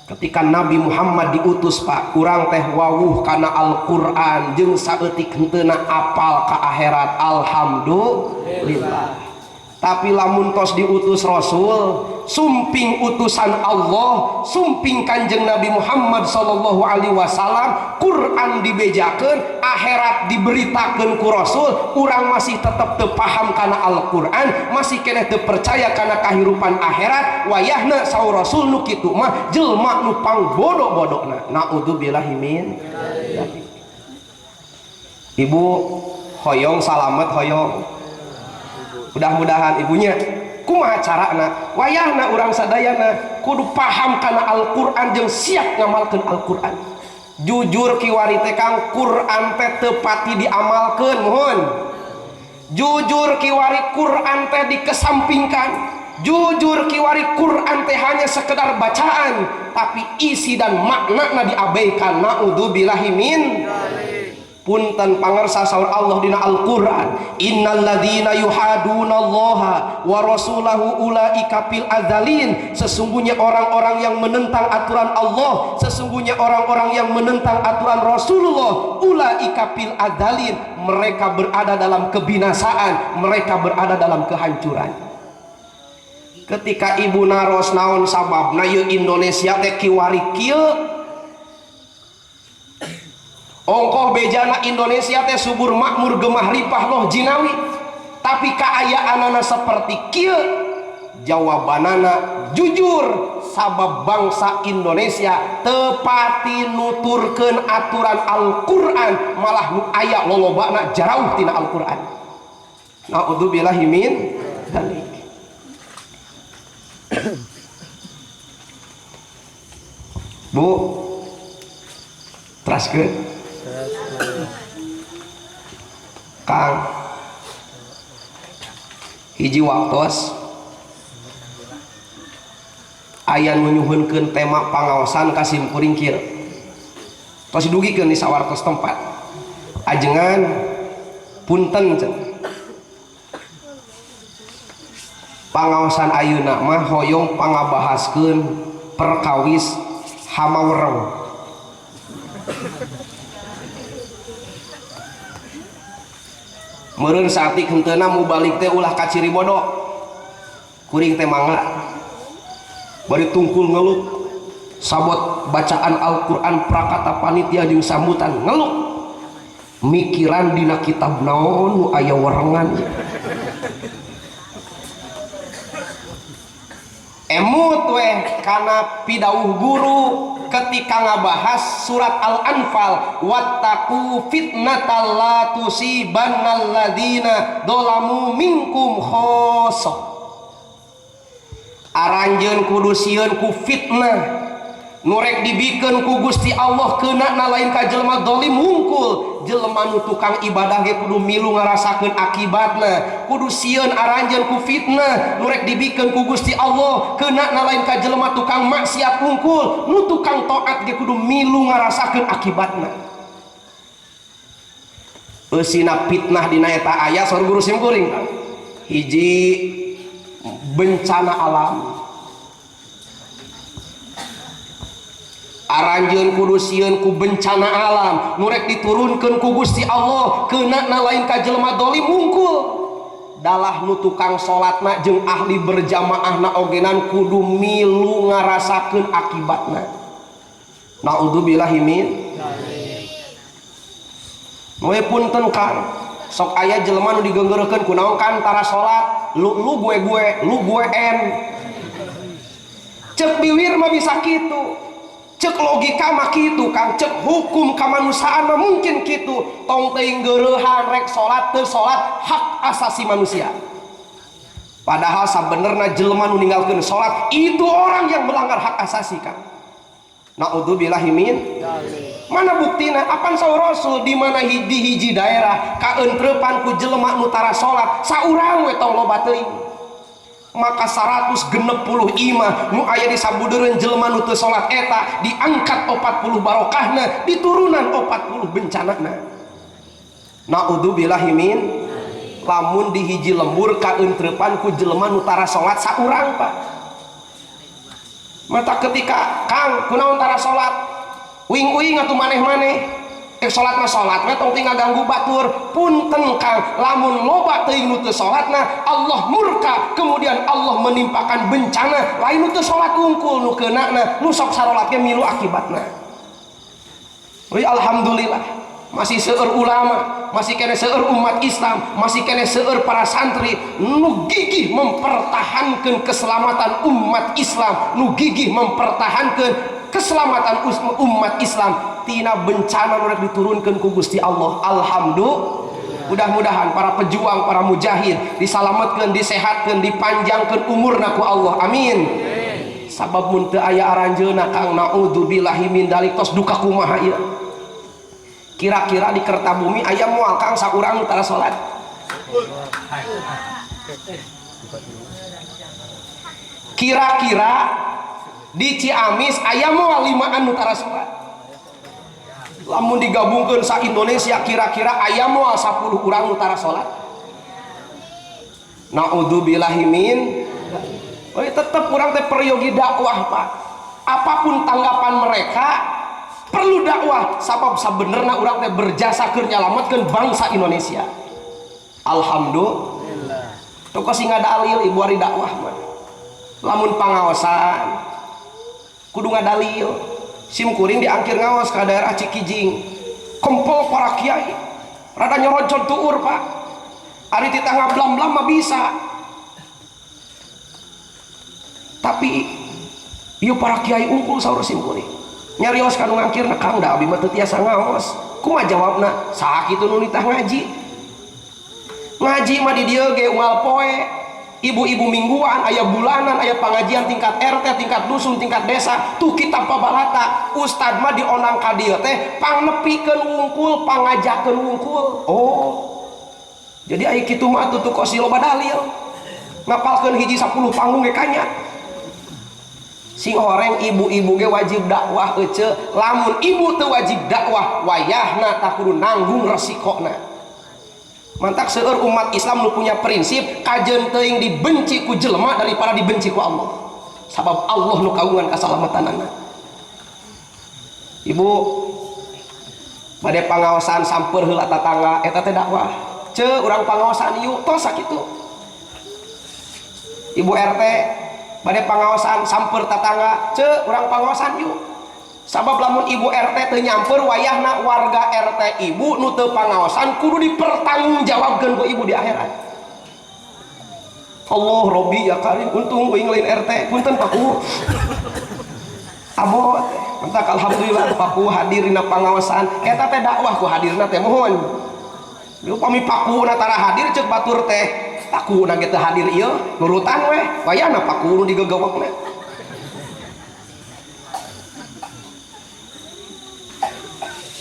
ketika Nabi Muhammad diutus Pak kurang teh wawuh kana Al-Quran jeung saeutik henteu apal ka akhirat alhamdulillah tapi lamun tos diutus Rasul sumping utusan Allah sumping Kanjeng Nabi Muhammad sallallahu alaihi wasallam Quran dibejakeun akhirat diberitakeun ku Rasul urang masih tetep teu paham kana Al-Quran masih keneh teu percaya kana kahirupan akhirat wayahna saur Rasul nu kitu mah jelema nu pang bodoh-bodohna naudzubillahi min ibu hoyong salamet hoyong mudah-mudahan ibunya kumaha carana wayahna urang sadayana kudu paham kana Al-Quran jeung siap ngamalkeun Al-Quran jujur kiwari teh Kang Quran teh teu pati diamalkeun mohon jujur kiwari Quran teh dikesampingkan jujur kiwari Quran teh hanya sekedar bacaan, tapi isi dan makna diabaikan. Naudzubillahi min punten pangersa saur Allah dina Al-Qur'an, innalladzina yuhadunallaha wa rasulahu ulaika fil adzalin, sesungguhnya orang-orang yang menentang aturan Allah, sesungguhnya orang-orang yang menentang aturan Rasulullah, ulaika fil adzalin, mereka berada dalam kebinasaan, mereka berada dalam kehancuran. Ketika ibu naros naon sababna ieu Indonesia teh kiwari kieu, ongkoh bejana Indonesia teh subur makmur gemah ripah loh jinawi, tapi kaayaanana seperti kieu, jawabanana jujur sabab bangsa Indonesia tepati nuturkeun aturan Al-Qur'an, malah nu aya lolobana jarauh tina Al-Qur'an. Naudzubillahi min dzalik. Bu, teraskeun Kang hiji waktos aya nu nyuhunkeun tema pangaosan kasim kuring kieu, tos dugikeun di sawartos tempat ajengan punten cenah. Pangaosan ayeuna mah hoyong pangabahaskeun perkawis hamawereng. Meureun saati henteuna mubalik teh ulah ka Ciribodo, kuring teh mangga bari tungkul ngeluh sabot bacaan Al-Qur'an prakata panitia jeung sambutan ngeluh mikiran dina kitab naon nu aya werengan. Emut weh kana pidauh guru ketika ngabahas surat Al-Anfal, wattaqu fitnatal la tusibannal ladzina dzalamu minkum khossah. Aranjeun kudu sieun ku fitnah nurek dibikeun ku Gusti Allah keunana lain ka jelema zalim hungkul. Jelema nu tukang ibadah ge kudu milu ngarasakeun akibatna, kudu sieun aranjeun ku fitnah nurek dibikeun ku Gusti Allah keunana lain ka jelema tukang maksiat hungkul. Nu tukang taat ge kudu milu ngarasakeun akibatna. Eusina fitnah dina eta aya saur guru sim kuring hiji bencana alam. Aranjeun kudu sieun ku bencana alam nurek diturunkeun ku Gusti Allah keunana lain ka jelema zalim hungkul. Dalah nu tukang salatna jeung ahli berjamaahna ogenan kudu milu ngarasakeun akibatna. Naudzubillahi min moe punten Kang, sok aya jelema nu digeunggeurkeun kunaon kan tara salat lu gue en. Cek biwir mah bisa kitu, cek logika mah kitu Kang, cek hukum kamanusiaan mah mungkin kitu. Tong teuing geureuhan rek salat teu salat hak asasi manusia. Padahal sabenerna jelema nu ninggalkeun salat itu orang yang melanggar hak asasi Kang. Naudzubillahi min mana buktina? Apan saur Rasul di mana di hiji daerah kaentreupan ku jelema nu tara salat saurang we tong loba teuing, maka 160 imah nu aya di sabudeureun jelema nu teu salat eta diangkat 40 barokahna, diturunan 40 bencanana. Naudzubillahi min. Lamun di hiji lembur kaentreupan ku jelema nu tara salat saurang Pak. Mata ketika Kang kunaon tara salat uing-uing atuh maneh-maneh salat mah salat we tong tinggal ganggu batur. Punten Kang, lamun loba teuing nu teu salatna Allah murka, kemudian Allah menimpakan bencana lain nu teu salat unggul nu keunana nu sok sarolat ge milu akibatna. Alhamdulillah masih seueur ulama, masih kene seueur umat Islam, masih kene seueur para santri nu gigih mempertahankan keselamatan umat Islam, nu gigih mempertahankan keselamatan umat Islam tina bencana nu diturunkeun ku Gusti Allah. Alhamdulillah. Mudah-mudahan para pejuang, para mujahid disalametkeun, disehatkeun, dipanjangkeun umurna ku Allah. Amin. Sabab mun teu aya aranjeunna Kang, naudzubillahi min dzalik, tos duka kumaha ieu. Kira-kira di Kertabumi aya moal Kang saurang nu tara salat. Kira-kira di Ciamis aya moal 5 nu tara salat. Lamun digabungkeun sa Indonesia kira-kira aya moal 10 urang nu tara salat. Naudzubillahi min. Oh, tetep urang teh peryogi dakwah, Pak. Apapun tanggapan mereka perlu dakwah sabab sabenerna urang teh berjasa keur nyalametkeun bangsa Indonesia. Alhamdulillah. Toko sing ngadalil ibu ari dakwah mah. Lamun pangaosan kudu ngadalil. Sim kuring diangkir ngaos ka daerah Cikijing. Kumpul para kiai. Rada nyorojot tuur, Pak. Ari ti tangga blam-blam mah bisa. Tapi ieu para kiai unggul saur sim kuring. Nyarios ka nu ngangkirna Kang da abi mah teu tiasa ngaos. Kumaha jawabna? Saha kitu nu nitah ngaji. Ngaji mah di dieu ge unggal poe. Ibu-ibu mingguan, aya bulanan, aya pengajian tingkat RT, tingkat dusun, tingkat desa, tuh kitab pabalata. Ustad mah dionang ka dieu teh pangnepikeun wungkul, pangajakeun wungkul. Oh. Jadi aya kitu mah atuh kok si loba dalil. Ngapalkeun hiji 10 panggung ge kanya. Sing horeng ibu-ibu ge wajib dakwah euceul. Lamun ibu teu wajib dakwah, wayahna tak kudu nanggung resikona. Mantak seueur umat Islam nu punya prinsip kajeun teuing dibenci ku jelema daripada dibenci ku Allah. Sabab Allah nu kagungan kasalamatanana. Ibu bade pangaosan samper heula tatangga eta teh dakwah. Ceu urang pangaosan ieu tos sakitu. Ibu RT bade pangaosan samper tatangga, ceu urang pangaosan ieu. Sabab lamun ibu RT teu nyamper wayahna warga RT ibu nu teu pangaosan kudu dipertanggungjawabkeun ku ibu di akhirat. Allah Robbi ya Karim, untung euing lain RT, punten Paku. Abot, mentak alhamdulillah Paku hadir dina pangaosan. Eta teh dakwah ku hadirna teh mohon. Lu pami Paku na tara hadir ceuk batur teh. Paku na ge teu hadir ieu, nurutan we. Wayahna Paku nu digegewekna.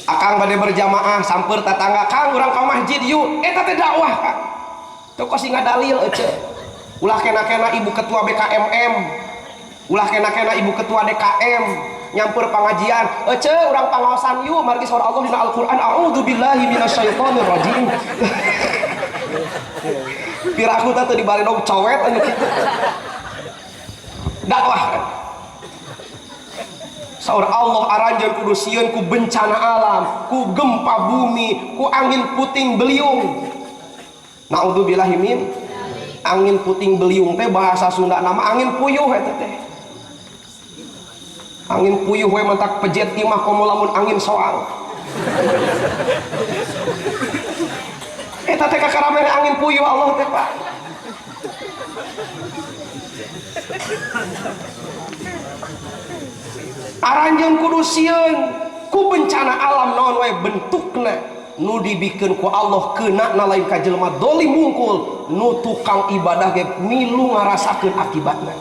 Akang bade berjamaah samper tatangga, Kang urang ka masjid yuk. Eta teh dakwah, Kang. Teu kos ngadalil euceul. Ulah kena-kena ibu ketua BKMM. Ulah kena-kena ibu ketua DKM nyamper pengajian. Euceul urang pangaosan yuk margi saur Allah dina Al-Qur'an. A'udzubillahi minasyaitonir rajim. Piraku teh dibari dong cowet anu kitu. Dakwah kan. Saur Allah aranjeun kudu sieun ku bencana alam, ku gempa bumi, ku angin puting beliung. Naudzubillahi min. Angin puting beliung teh bahasa Sunda nama angin puyuh eta teh. Angin puyuh we mentak pejet imah komo lamun angin soang. Eta teh kakaramen angin puyuh Allah teh, Pak. Aranjeun kudu sieun ku bencana alam naon wae bentukna nu dibikeun ku Allah keuna na lain ka jelema dolim mungkul nu tukang ibadah ge milu ngarasakeun akibatna.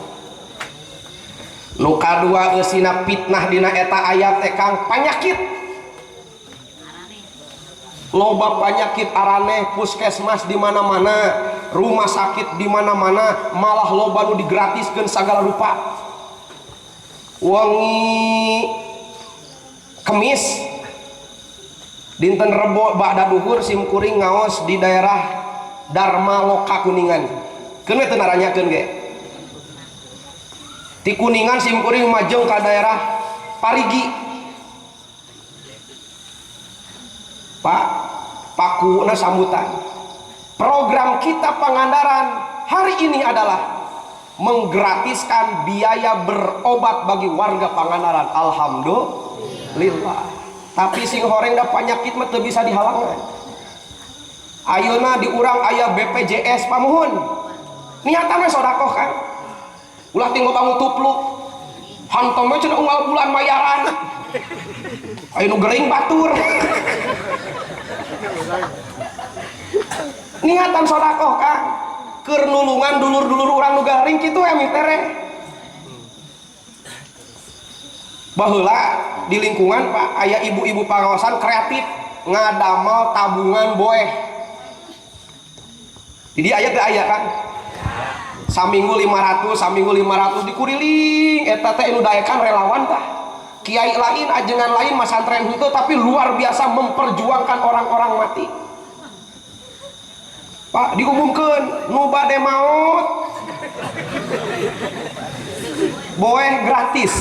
Nu kadua eusina fitnah dina eta ayat teh Kang panyakit. Loba panyakit arane puskesmas di mana-mana, rumah sakit di mana-mana, malah loba nu digratiskeun sagala rupa. Wangi Kemis dinten Rebo ba'da duhur sim kuring ngaos di daerah Dharma Loka Kuningan. Keun we teu naranyakeun ge. Ti Kuningan sim kuring majeng ka daerah Parigi. Pak, Pakuna sambutan. Program kita Pangandaran hari ini adalah menggratiskan biaya berobat bagi warga Pangandaran. Alhamdulillah. Tapi sing horeng da penyakit mah teu bisa dihalangan. Ayeuna di urang aya BPJS pamuhun. Niatan we sedekah kan. Ulah tinggal bangun tupluk. Hantom we cenah unggal bulan mayaran. Aya nu gering batur. Niatan sedekah kan. Keur nulungan dulur-dulur urang nu garing kitu emi tere. Baheula di lingkungan Pak aya ibu-ibu pangaosan kreatif ngadamel tabungan boeh. Jadi aya teh aya kan. saminggu 500 dikuriling eta teh nu daekan relawan tah kiai lain ajengan lain masantren itu tapi luar biasa memperjuangkan orang-orang mati. Pak diumumkan nu bade maut boeh gratis.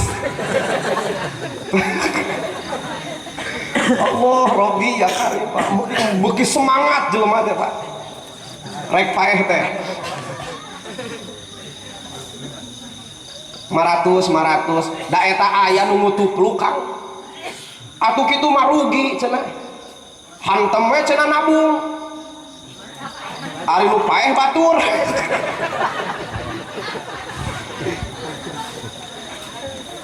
Allah Robi ya kali Pak beuki semangat jelema teh Pak rek paeh teh 500 da eta aya nu ngutupluk Kang atuh kitu mah rugi cenah hantem we cenah nabung ari nu paeh batur.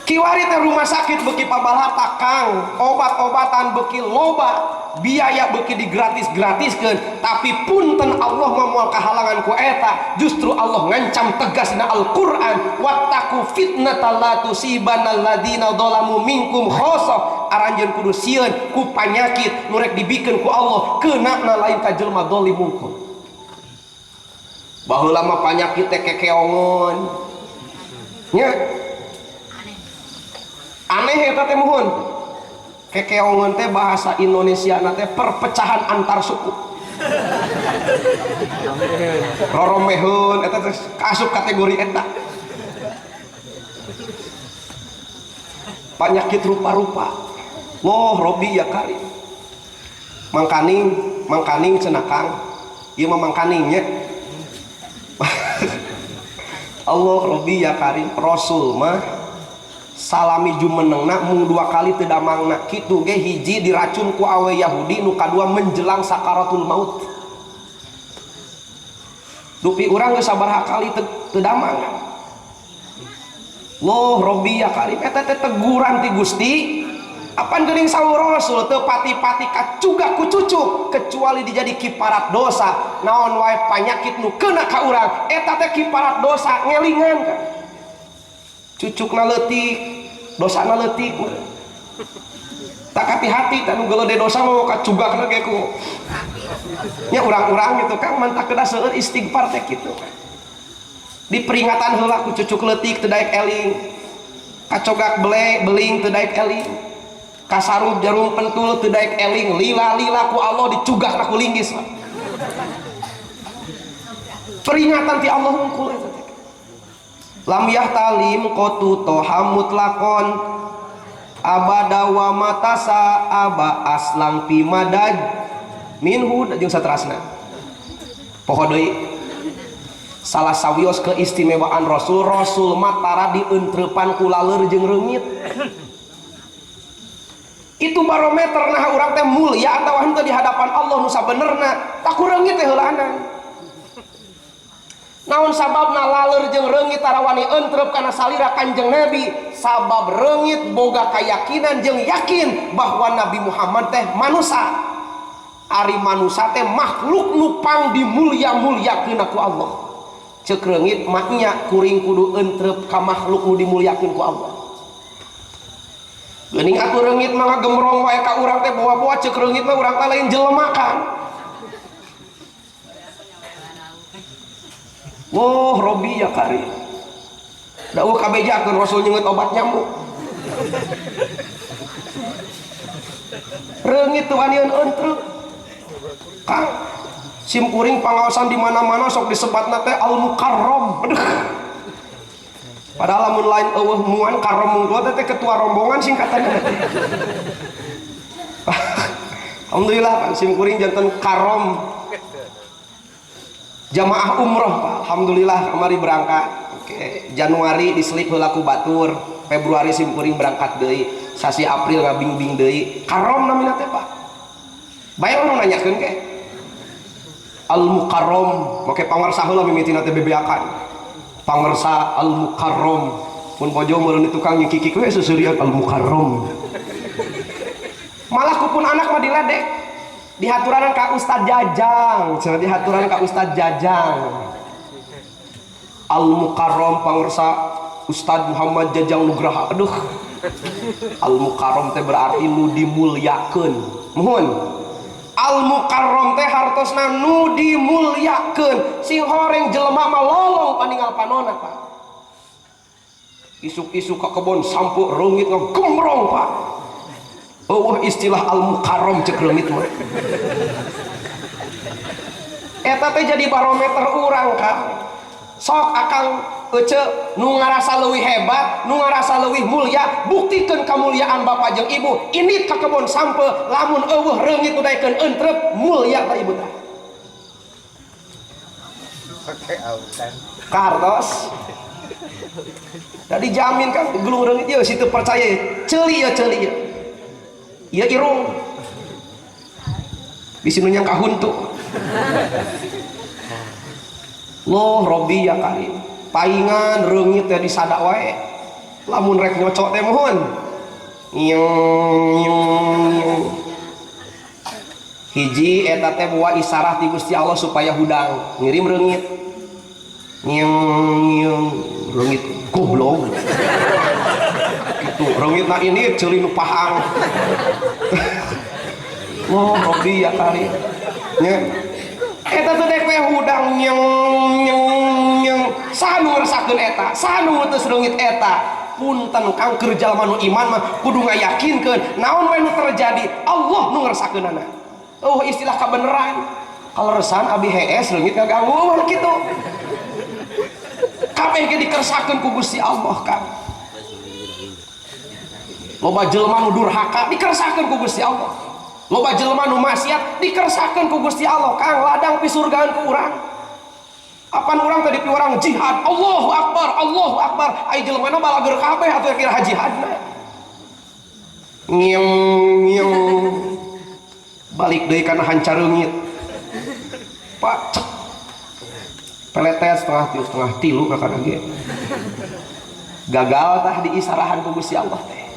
Kiwari teh rumah sakit beki pabalata Kang obat-obatan beki loba biaya beki digratis-gratiskeun tapi punten Allah moal kahalangan ku eta justru Allah ngancam tegasna Al-Qur'an wattaqu fitnatal la tusibanal ladina dzalamu minkum khossah aranjeun kudu sieun ku panyakit nu rek dibikeun ku Allah keunana lain ka jelema zalim mungkul baheula mah panyakit teh kekeongon nya aneh eta teh muhun kekeongan teh bahasa Indonesia teh perpecahan antar suku roromehun eta teh asup kategori eta penyakit rupa-rupa loh Robi ya kali mangkaning cenah Kang ieu mah mangkaning nya Allah Robi ya karim Rasul mah salami jumenengna mung 2 kali teu damangna kitu ge hiji diracun ku awe Yahudi nu kadua menjelang sakaratul maut dupi urang geus sabaraha kali teu damang loh Robi ya karim eta teh teguran ti Gusti apan geuning saur Rasul teu pati-pati kacuga ku cucuk kecuali dijadi kiparat dosa naon wae panyakit nu keuna ka urang eta teh kiparat dosa ngelingan kan cucukna leutik dosana leutik tak hati-hati tanu geuleuh dosa mau kacugakna ge ku nya urang-urang gitu Kang mantap kedah seueur istighfar teh kitu di peringatan heula ku cucuk leutik teu daek eling kacogak beling teu daek eling kasarup jarum pentul teu daek eling lila-lila ku Allah dicugakna ku linggis peringatan ti Allah hungkul eta lam yahtalim qatu tohamut lakon abada wa matasa aba aslang fi madad minhu jeung saterasna poho deui salah sawios keistimewaan Rasul mah tara dientreupan ku laleur jeung reungit itu barometer nah urang teh mulia atawa henteu di hadapan Allah nu sabenerna tak ku reungit teh heulaanan naon sababna laleur jeung reungit tarawani entrep kana salira Kanjeng Nabi sabab reungit boga kayakinan jeung yakin bahwa Nabi Muhammad teh manusia ari manusia teh makhluk nu pang dimulia-muliakeun ku Allah ceuk reungit mah nya kuring kudu entrep ka makhluk nu dimuliakeun ku Allah geuning atuh reungit mah gemrong wae ka urang teh bawa-bawa ceuk reungit mah urang teh lain jelema kan Wah, Robi ya kari. Dauh kabejakeun Rasul nyeungeut obat nyamuk. Reungit teu anian entreuk. Kang, sim kuring pangaosan di mana-mana sok disebatna teh al-mukarram. Aduh. Padahal lamun lain eueuh muan karrom mung teh ketua rombongan singkatanna. Alhamdulillah kan sim kuring janten karom. Jamaah umroh Pak, alhamdulillah kemari berangkat. Oke, Januari diselip heula ku batur, Februari simkuring berangkat deui, sasi April ngabing-bing deui. Karom namina teh Pak. Bae urang nanyakeun ke. Al-Mukarram, make pangarsa heula mimitina teh bebeakan. Pangarsa Al-Mukarram. Mun bojo meureun tukang nyikikik we susurian Al-Mukarram. Malah kupun anak mah diledek. Dihaturan ka Ustad Jajang, cenah dihaturan ka Ustad Jajang. Al-Mukarram pangarsa Ustad Muhammad Jajang Nugraha. Aduh. Al-Mukarram teh berarti nu dimulyakeun. Muhun. Al mukarram teh hartosna nu dimulyakeun. Sing horeng jelema mah lolong paningal panonna Pak. Isuk-isuk ke kebon sampu reungit ngegemrong Pak. Istilah al mukarram cek reungit mah. Eta teh jadi barometer urang Kang. Sok akang ece nu ngarasa leuwih hebat, nu ngarasa leuwih mulya, buktikeun kamulyaan bapak jeung ibu. Ini ka kebon sampe lamun eueuh reungit udaikeun entrep mulya ka ibu teh. Oke, autan. Kartos. Tadi jamin kan gelung reungit ieu situ percaya. Ceuli ya ceuli ya. Ieu irung. Bisi nu nyang kahuntu. Loh Robi ya Karim. Paingan reungit teh disadak wae. Lamun rek nyocok teh mohon. Hiji eta teh buah isarah ti Gusti Allah supaya hudang ngirim reungit. Reungit goblok. Itu reungitna ini ceuli nu pahang. Loh Robi ya Karim. Nya eta teh kue hudang saha nu ngerasakeun eta, saha nu ngeuteus reungit eta. Punten Kang keur jalma nu iman mah kudu ngayakinkeun naon wae nu terjadi Allah nu ngerasakeunana. Istilah kabeneran. Kaleresan abi hees reungit ngaganggu kitu. Kabeh ge dikersakeun ku Gusti Allah Kang. Loba jelema nu durhaka dikersakeun ku Gusti Allah. Loba jelema nu maksiat dikersakeun ku Gusti Allah Kang. Ladang pi surgaan ku urang. Apan urang tadi pi urang jihad, Allahu Akbar, Allahu Akbar. Ai jelema na balager kabeh atuh kira jihadna. Nyeng balik deui kana hancar reungit. Pak cek. Peletes setengah tilu ka kana ge. Gagal tah di isarahan ku Gusti Allah teh.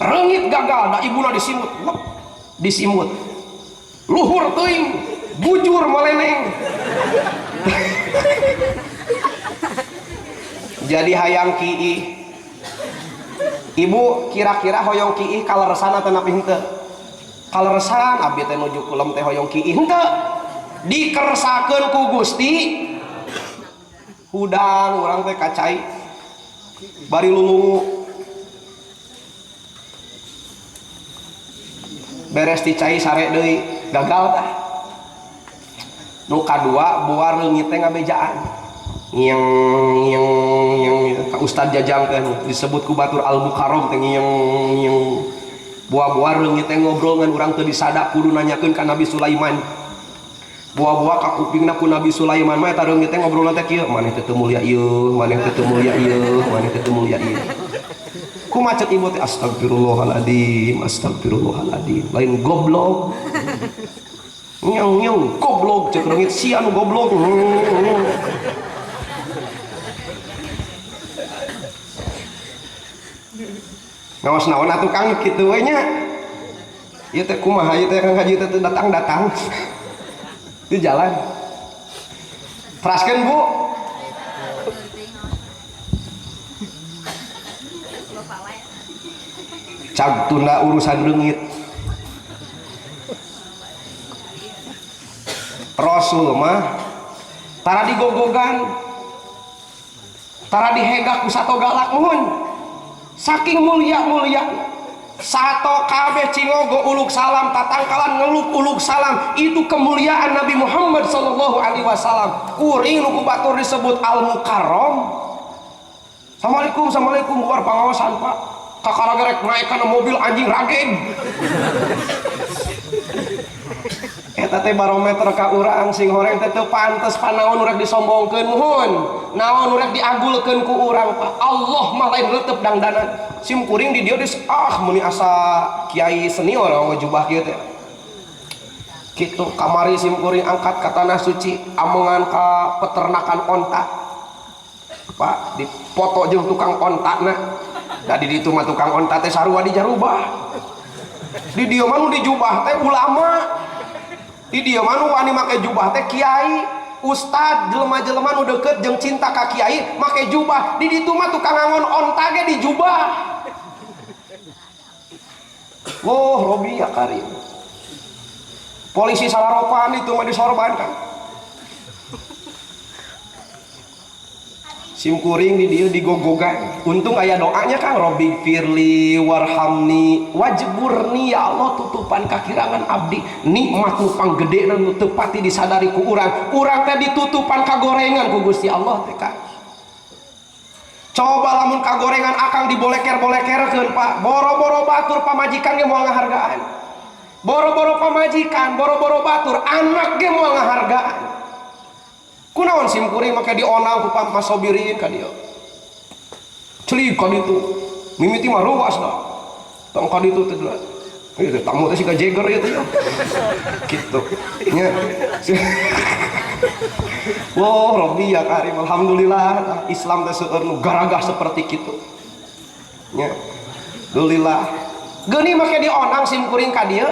Reungit gagal, da ibuna disimut. Disimut. Luhur teuing, bujur meleneng. Jadi hayang kiih. Ibu kira-kira hoyong kiih kaleresan atau napi henteu? Kaleresan abdi teh nuju kulem teh hoyong kiih henteu. Dikeresakeun ku Gusti. Hudang urang teh kacai. Bari lulungu. Beres dicai sare deui, gagal tah. Nu kadua buah reungit teh ngabejaan. Yang ka Ustad Jajang teh disebut ku batur al mukarram teh yang buah-buah reungit teh ngobrol ngan urang teu disadak kudu nanyakeun ka Nabi Sulaiman. Buah-buah ka kupingna ku Nabi Sulaiman mah eta reungit teh ngobrolna teh kieu, maneh teh teu mulya ieu, maneh teh teu mulya ieu, maneh teh teu mulya ieu. Ku macet ibu teh astagfirullahaladzim, astagfirullahaladzim. Lain goblok. Nyong goblok cek reungit si anu goblok. Ngaos naon atuh Kang kitu we nya. Ieu teh kumaha ieu teh Kang Haji teh datang-datang. Di jalan. Teraskeun Bu. Cag tunda urusan reungit. Rasul mah tara digogogan, tara dihegak ku sato galak muhun. Saking mulia sato kabeh cingogo uluk salam, tatangkalan ngeluk uluk salam. Itu kemuliaan Nabi Muhammad sallallahu alaihi wasallam. Kuring nu ku batur disebut al mukarram. Assalamualaikum bubar pangaosan Pak. Kakara gerek naik kana mobil anjing rageng. Eta teh barometer ka urang sing horeng teh teu pantes panaon urang disombongkeun muhun. Naon urang diagulkeun ku urang Pak. Allah mah lain reuteup dangdanan. Sim kuring di dieu muni asa kiai senior ngajubah kieu teh. Kitu kamari sim kuring angkat ka tanah suci amongan ka peternakan onta. Pak dipoto jeung tukang ontana. Da di ditu mah tukang onta teh sarua dijarubah. Di dieu mah nu dijubah teh ulama. Di dieu mah nu wani make jubah teh kiai, ustad, jelema-jelema nu deukeut jeung cinta ka kiai make jubah. Di ditu mah tukang ngangon onta ge dijubah. Loh Robi ya Karim. polisi salaropan itu mah disorban kan. Simkuring di dia digogogan. Untung aya doanya Kang, Robbi firli warhamni wajburni, ya Allah tutupan kakirangan abdi. Nikmat nu panggede nu teu pati disadari ku urang. Urang teh ditutupan kagorengan ku Gusti Allah teh Kang. Coba lamun kagorengan akang diboleker-bolekerkeun Pak. Boro-boro batur pamajikan ge moal ngahargaan. Boro-boro pamajikan, boro-boro batur anak ge moal ngahargaan. Kunaon simkuring make dionang ku masobirin ka dieu. Celik ka ditu. Mimiti mah ruas da. Tong ka ditu teh lah. Ieu tamu teh siga Jagger ieu teh. Kitu. Nya. Wah, Robbi ya karim, alhamdulillah Islam teh seueur nu garagah seperti kitu. Nya. Alhamdulillah. Geuni make dionang simkuring ka dieu.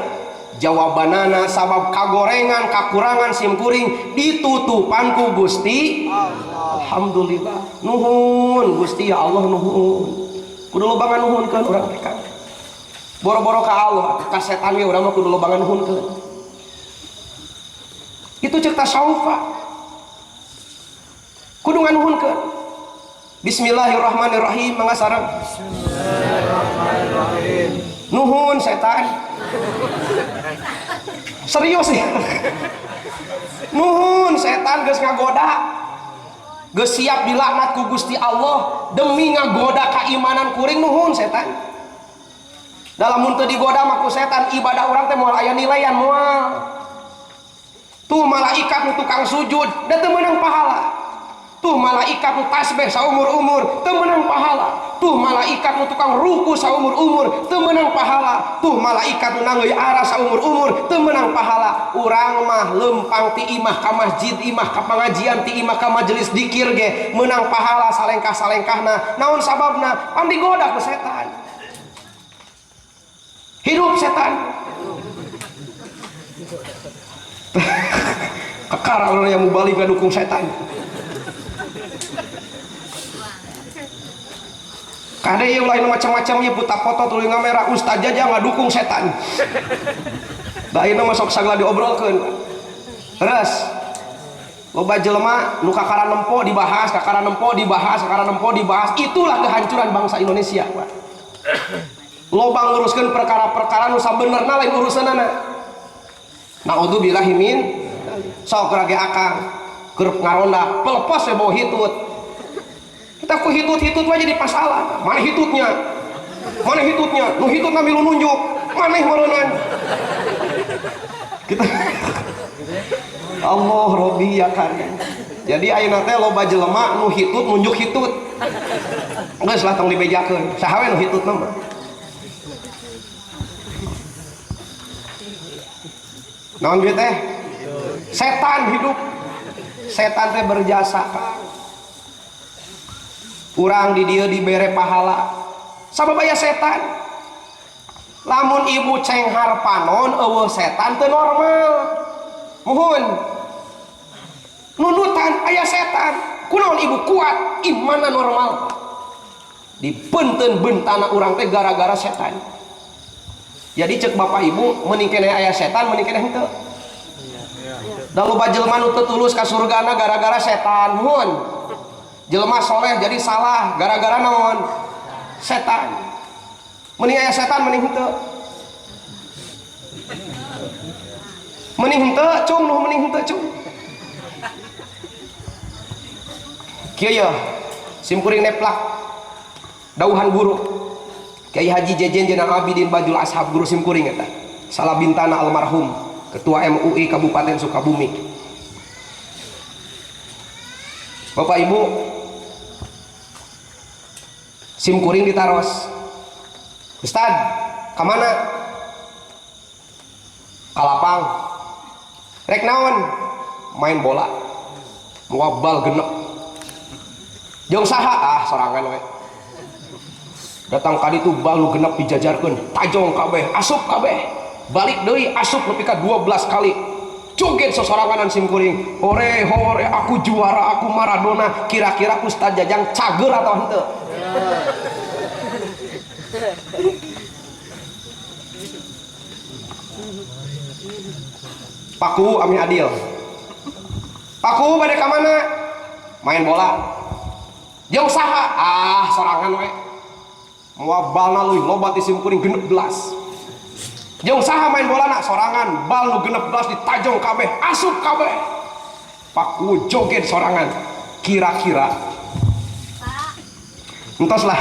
Jawabanana sabab kagorengan kakurangan simkuring ditutupan ku Gusti Allah. Alhamdulillah. Nuhun Gusti ya Allah, nuhun. Kudu lobangan nuhunkeun urang teh Kang. Boro-boro ka Allah, ka setan ge urang mah kudu lobangan nuhunkeun. Itu ceuk tasawuf Pak. Kudu nganuhunkeun. Bismillahirrahmanirrahim, mangga sareng. Bismillahirrahmanirrahim. Nuhun setan. Serius nih. Nuhun setan geus ngagoda, geus siap dilaknat ku Gusti Allah demi ngagoda keimanan kuring. Nuhun setan. Dalam mun teu digoda mah ku setan, ibadah urang teh moal aya nilaian moal. Tuh malaikat nu tukang sujud da teu meunang pahala. Tuh malaikat nu tasbih saumur-umur teu meunang pahala. Tuh malaikat nu tukang ruku saumur-umur teu meunang pahala. Tuh malaikat nu nanggeuy arah saumur-umur teu meunang pahala. Urang mah lempang ti imah ka masjid, imah ka pangajian, ti imah ka majelis dikir ge meunang pahala salengkah-salengkahna. Naon sababna? Pan digoda ku setan. Hidup setan. Kakara orang yang mau balik ngadukung setan. Kada ieu lain macam-macam ieu puta foto tuluy ngamera ustaz aja ngadukung setan. Da ayeuna mah sok sagala diobrolkeun. Terus loba jelema nu kakara nempo dibahas, kakara nempo dibahas, kakara nempo dibahas. Itulah kehancuran bangsa Indonesia, Pak. Loba nguruskeun perkara-perkara nu sabenerna lain urusanana. Naudzubillahi min sok rage akang keur ngaronda pelepos we bawa hitut. Kita ku hitut-hitut aja di pasalah. Mana hitutnya? Mana hitutnya? Nu hitut ngambil nunjuk. Maneh meureunan. Kita Allah Robbi ya kan. Jadi ayeuna teh loba jelema nu hitut nunjuk hitut. Geus lah tong dibejakeun. Saha we nu hitutna mah? Naon bieu teh? Setan hidup. Setan teh berjasa Kang. Urang di dieu dibere pahala sabab aya setan. Lamun ibu cenghar panon eueuh setan teu normal. Mohon nunutan aya setan. Kunaon ibu kuat imanna normal. Dibeunteun bentana urang teh gara-gara setan. Jadi cek bapak ibu mending keneh aya setan mending keneh henteu. Da loba jelema nu teu tulus ka surgana gara-gara setan. Mohon jelema soleh jadi salah gara-gara naon? Setan. Mending aya setan mending henteu. Mending henteu cung, nu mending henteu cung. Kieu ya simkuring neplak dauhan guru Kyai Haji Jejen Jenang Abidin Bajul Ashab guru simkuring eta. Salabintana almarhum ketua MUI Kabupaten Sukabumi. Bapak Ibu, simkuring ditaros. Ustad, kamana? Kalapang. Rek naon? Main bola. Moal bal genep. Jeung saha? Ah, sorangan we. Datang kali itu bal nu genep dijajarkeun, tajong kabeh, asup kabeh. Balik deui asup nepi ka 12 kali. Joget sosoranganan simkuring. Hore hore aku juara, aku Maradona. Kira-kira Ustad Jajang cager atau henteu? Paku Amin Adil. Paku bade ka mana? Main bola. Jeung saha? Sorangan we. Moal balna leuwih loba ti sim kuring 16. Jeung saha main bola na? Sorangan. Bal nu 16 ditajong kabeh, asup kabeh. Paku joget sorangan. Kira-kira entos lah.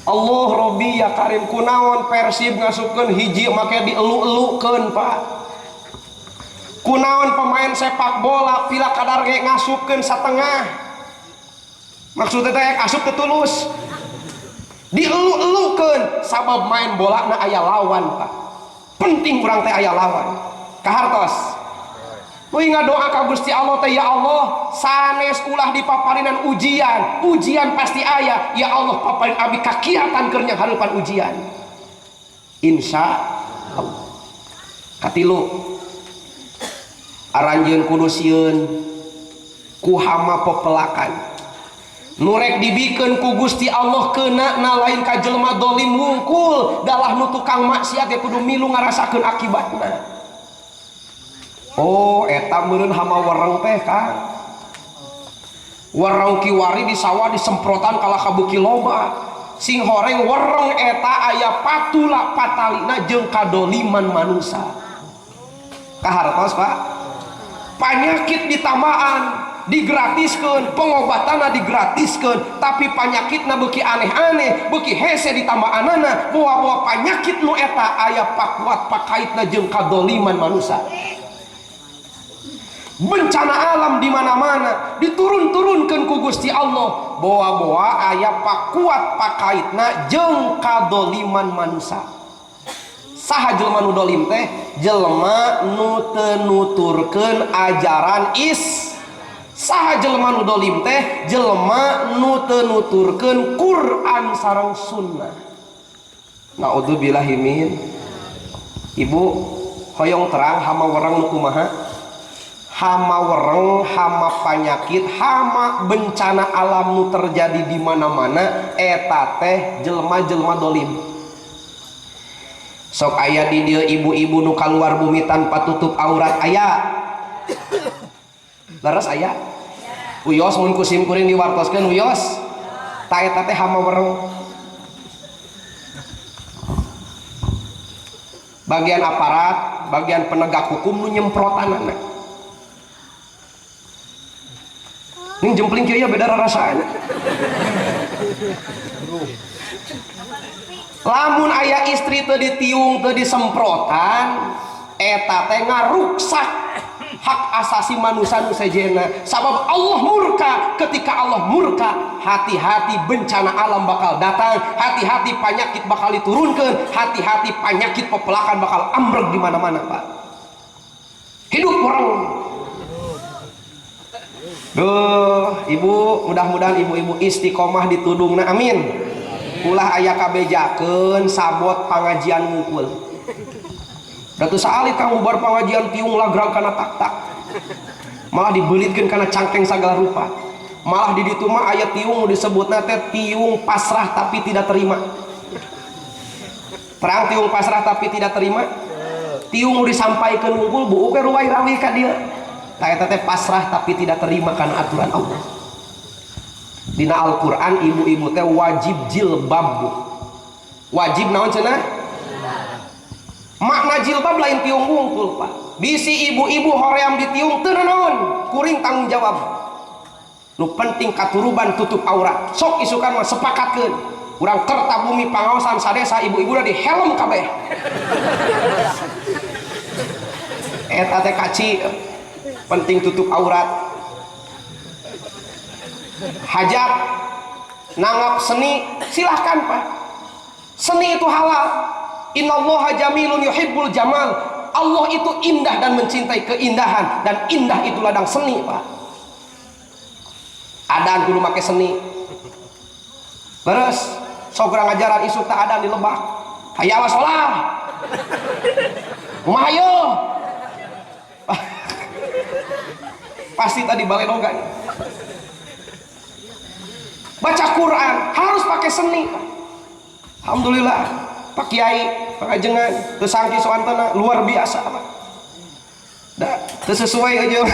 Allah Robbi ya Karim, kunaon Persib ngasupkeun hiji make dielu-elukeun Pak. Kunaon pemain sepak bola pila kadar ge ngasupkeun satengah. Maksudnya teh asup teu tulus. Dielu-elukeun sabab main bola na aya lawan Pak. Penting urang teh aya lawan. Kahartos. Uy ngadoa ka Gusti Allah teh, ya Allah sanes ulah dipaparinan ujian, ujian pasti aya, ya Allah paparin abi kakiatan keur nya hareupan ujian. Insya Allah. Katilu aranjeun kudu sieun ku hama pepelakan nurek dibikeun ku Gusti Allah keuna na lain ka jelema dolim wungkul dalah nu tukang maksiat ya kudu milu ngarasakeun akibatna. Oh eta meureun hama wereng teh Kang. Wereng kiwari di sawah disemprotan kala kabuki loba. Sing horeng wereng eta aya patula patalina jeung kadoliman manusia. Kahartos Pak. Panyakit ditamaan digratiskeun, pengobatanna digratiskeun, tapi panyakitna beuki aneh-aneh, beuki hese ditamaanana, bawa-bawa panyakit nu eta aya pakuat pakaitna jeung kadoliman manusia. Bencana alam di mana-mana diturun-turunkeun ku Gusti Allah, bawa-bawa aya pakuat pakaitna jeung kadoliman manusia. Saha jelema nu dolim teh? Jelema nu teu nuturkeun ajaran saha jelema nu dolim teh? Jelema nu teu nuturkeun Quran sareng sunnah. Naudzubillahi min. Ibu hoyong terang hama wereng nu kumaha? Hama wereng, hama panyakit, hama bencana alam nu terjadi di mana-mana eta teh jelema-jelema dolim. Sok aya di dieu ibu-ibu nu kaluar bumi tanpa tutup aurat aya. Leres aya? Uyos mun kusim kuring diwartoskeun uyos. Ta eta teh hama wereng. Bagian aparat, bagian penegak hukum nu nyemprotanana. Ning jempling kieu beda rasana. Lamun aya istri teu ditiung teu disemprotan, eta teh ngaruksak hak asasi manusia nu sejenna. Sabab Allah murka, ketika Allah murka, hati-hati bencana alam bakal datang, hati-hati penyakit bakal diturunkeun, hati-hati penyakit pepelakan bakal ambrek di mana-mana Pak. Hidup orang. Duh, ibu, mudah-mudahan ibu-ibu istiqomah ditudungna, amin. Ulah aya kabejakeun sabot pangajian ngumpul. Datu saalit kang bubar pangajian tiung lagrag kana tak-tak. Malah dibelitkeun kana cangkeng sagala rupa. Malah di ditu mah aya tiung nu disebutna teh tiung pasrah tapi tidak terima. Terang tiung pasrah tapi tidak terima. Tiung nu disampaikeun ngumpul buuk ke ruwai rawih ka dieu. Eta teh pasrah tapi tidak terima karena aturan Allah. Dina Al-Qur'an ibu-ibu teh wajib jilbab. Wajib naon cenah? Makna jilbab lain tiung wungkul Pak. Bisi ibu-ibu hoream ditiung teu naon, kuring tanggung jawab. Nu penting katuruban tutup aurat. Sok isukan mah sepakatkeun. Urang kerta bumi pangaosan sadesa ibu-ibuna di helm kabeh. Eta teh kaci penting tutup aurat. Hajat nanggap seni silahkan Pak. Seni itu halal. Innallaha jamilun yuhibbul jamal. Allah itu indah dan mencintai keindahan, dan indah itu ladang seni Pak. Adan kudu make seni. Terus sok urang ngajaran isuk tak adan di Lebak. Hayya wassalam. Kumaha hayo? Pasti tadi balenoga. Baca Quran harus pakai seni. Alhamdulillah Pak Kiai pengajengan teu sangki soantana luar biasa Pak. Da teu sesuai aja.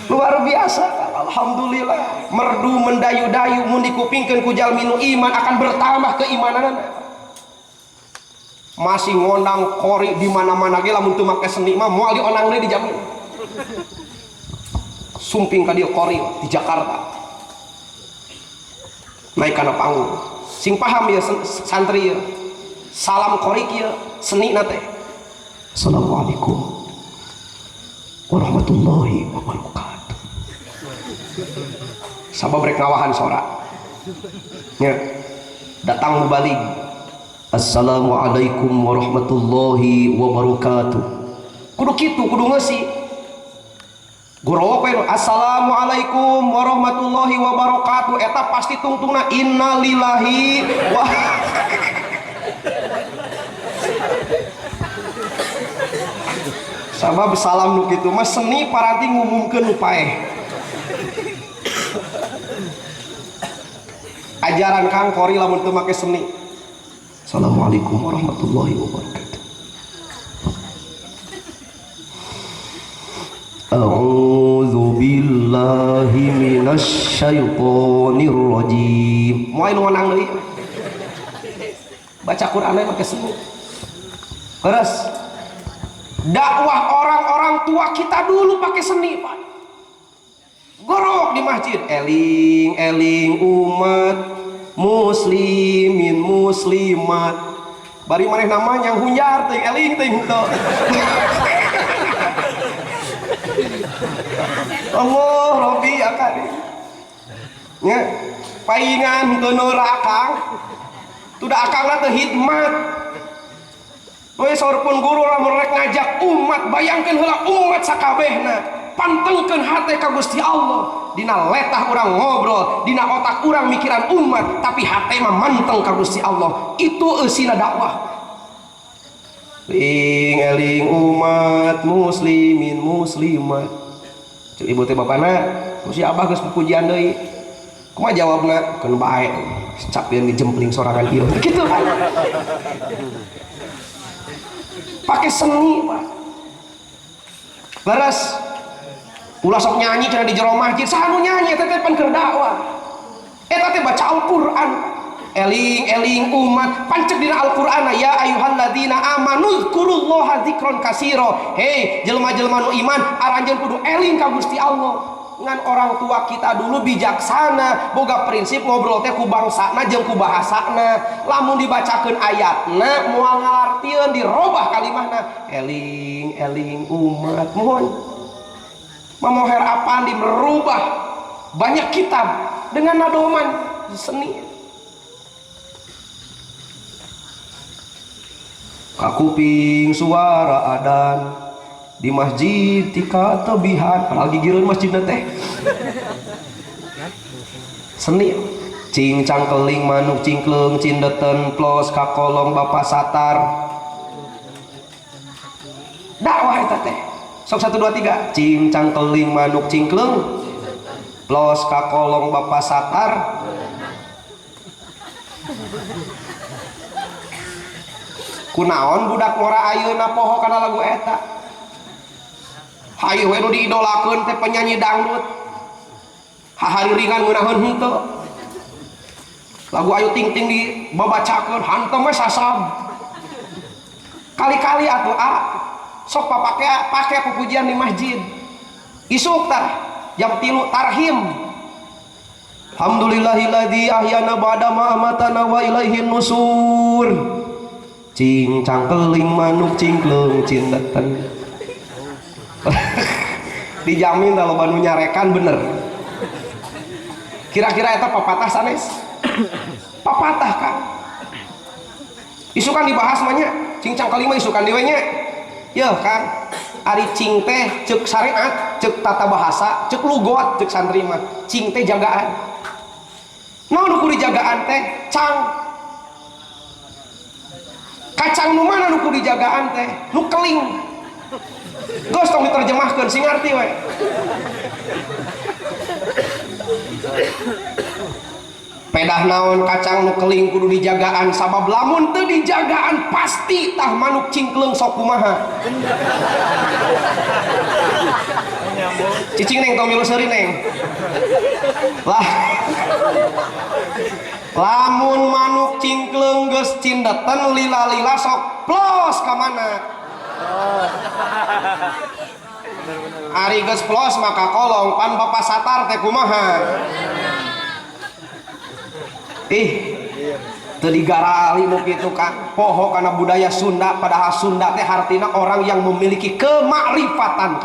Luar biasa. Alhamdulillah merdu mendayu-dayu mun dikupingkeun ku jalmi nu iman akan bertambah keimananna. Masih ngondang kori di mana-mana ge lamun teu make seni mah moal dionang deui dijamin. Sumping ka dieu kori di Jakarta. Naik kana panggung. Sing paham ya santri ya. Salam kori kieu seni na teh. Assalamualaikum warahmatullahi wabarakatuh. Sabab rek ngawahan sorak. Nya datang mubalik. Assalamualaikum warahmatullahi wabarakatuh. Kudu kitu, kudu ngeusi. Gorowo we assalamualaikum warahmatullahi wabarakatuh eta pasti tungtungna innalillahi wa sabab salam nu kitu mah seni paranti ngumumkeun nu paeh. Ajaran Kang Kori lamun teu make seni. Assalamualaikum warahmatullahi wabarakatuh. A'udzu billahi minasy syaithanir rajim. Moal nu ngonang deui. Baca Qur'an make seni. Terus dakwah orang-orang tua kita dulu pakai seni Pak. Gorok di masjid eling umat muslimin muslimat bari maneh namanya hunjar teh eling teh henteu. Allah Rabbi akan nya paingan teu akang tuda akangna teu hikmat. We saurpun guru lamun rek ngajak umat bayangkeun heula umat sakabehna pantengkeun hate ka Gusti Allah dina letah urang ngobrol dina otak urang mikiran umat tapi hate mah manteng ka Gusti Allah itu eusina dakwah. Eling umat muslimin muslimat cek ibu teh bapana si abah geus pujian deui kumaha jawabna keun bae capieun dijempling sorangan ieu kitu kan. Pakai seni Pak. Beres ulah sok nyanyi cenah di jero masjid sanu nyanyi eta teh pan keur dakwah. Eta teh baca Al-Qur'an. Eling umat pancek dina Al-Qur'an ya ayyuhalladzina amanu dzkurullaha dzikron katsira. Hei jelema-jelema nu iman aranjeun kudu eling ka Gusti Allah. Ngan orang tua kita dulu bijaksana boga prinsip ngobrol teh ku bangsana jeung ku bahasana lamun dibacakeun ayatna moal ngalartieun dirobah kalimahna eling umat mohon mamoher apaan di merubah banyak kitab dengan nadoman seni kakuping suara adan di masjid tika tebihan padahal gigireun masjidna teh seni cing cangkeling manuk cingkleng cindeten plos kakolong bapa satar dakwah eta teh sok 1 2 3 cing cangkeling manuk cingkleng plos kakolong bapa satar kunaon budak ngora ayeuna poho kana lagu eta. Hayu we nu diidolakeun teh penyanyi dangdut. Hahariringan ngeunaheun henteu. Lagu Ayu Ting Ting dibabacakeun hantem we sasab. Kali-kali atuh sok pake pujian di masjid. Isuk tah jam 3 tarhim. Alhamdulillahilladzi ahyana ba'da ma amatana wa ilaihin nusur. Cing cangkeling manuk cingkleng cindeten. Dijamin kalau banu nyarekan bener. Kira-kira eta papatah sanes? Papatah kan? Isukan dibahas mah nya, cing cangkeling mah isukan dewe nya. Yeuh kan, ari cing teh ceuk syariat, ceuk tata bahasa, ceuk lugot, ceuk santri mah. Cing teh jagaan. Naon nu kudu dijagaan teh? Cang. Kacang nu mana nu kudu dijagaan teh? Nu keling. Gos tong diterjemahkeun sing ngarti we. pedah naon kacang nu keling kudu dijagaan sabab lamun teu dijagaan pasti tah manuk cingkleng sok kumaha. Cicing neng tong milu seuri neng lah lamun manuk cingkleng geus cindeten lila-lila sok plos ka mana ari geus plos maka kolong pan bapak satar teh kumaha teu digarali nu kitu kan poho kana budaya Sunda padahal Sunda teh hartina orang yang memiliki kemakrifatan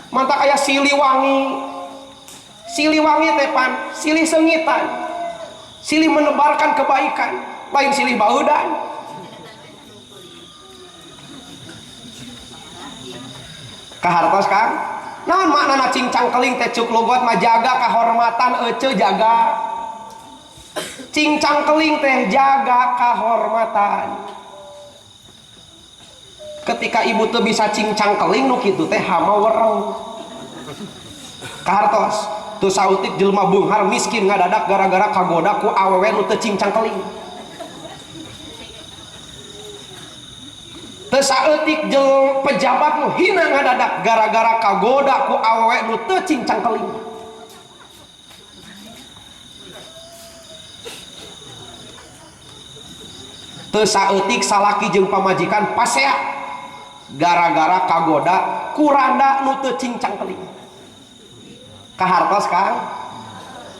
mantap aya Siliwangi teh pan silih sengitan silih menebarkan kebaikan lain silih baudan kahartos kan naon maknana cincang keling teh cuk logot mah jaga kahormatan ece jaga cincang keling teh jaga kahormatan ketika ibu tuh bisa cincang keling nu kitu teh hama wereng kahartos tuh sautik jelma beunghar miskin ngadadak gara-gara kagoda ku awewe nu teu cincang keling teu saeutik jeung pejabat nu hina ngadadak gara-gara kagoda ku awewe nu teu cincang keling teu saeutik salaki jeung pamajikan pasea gara-gara kagoda kuranda nu teu cincang keling kahartos Kang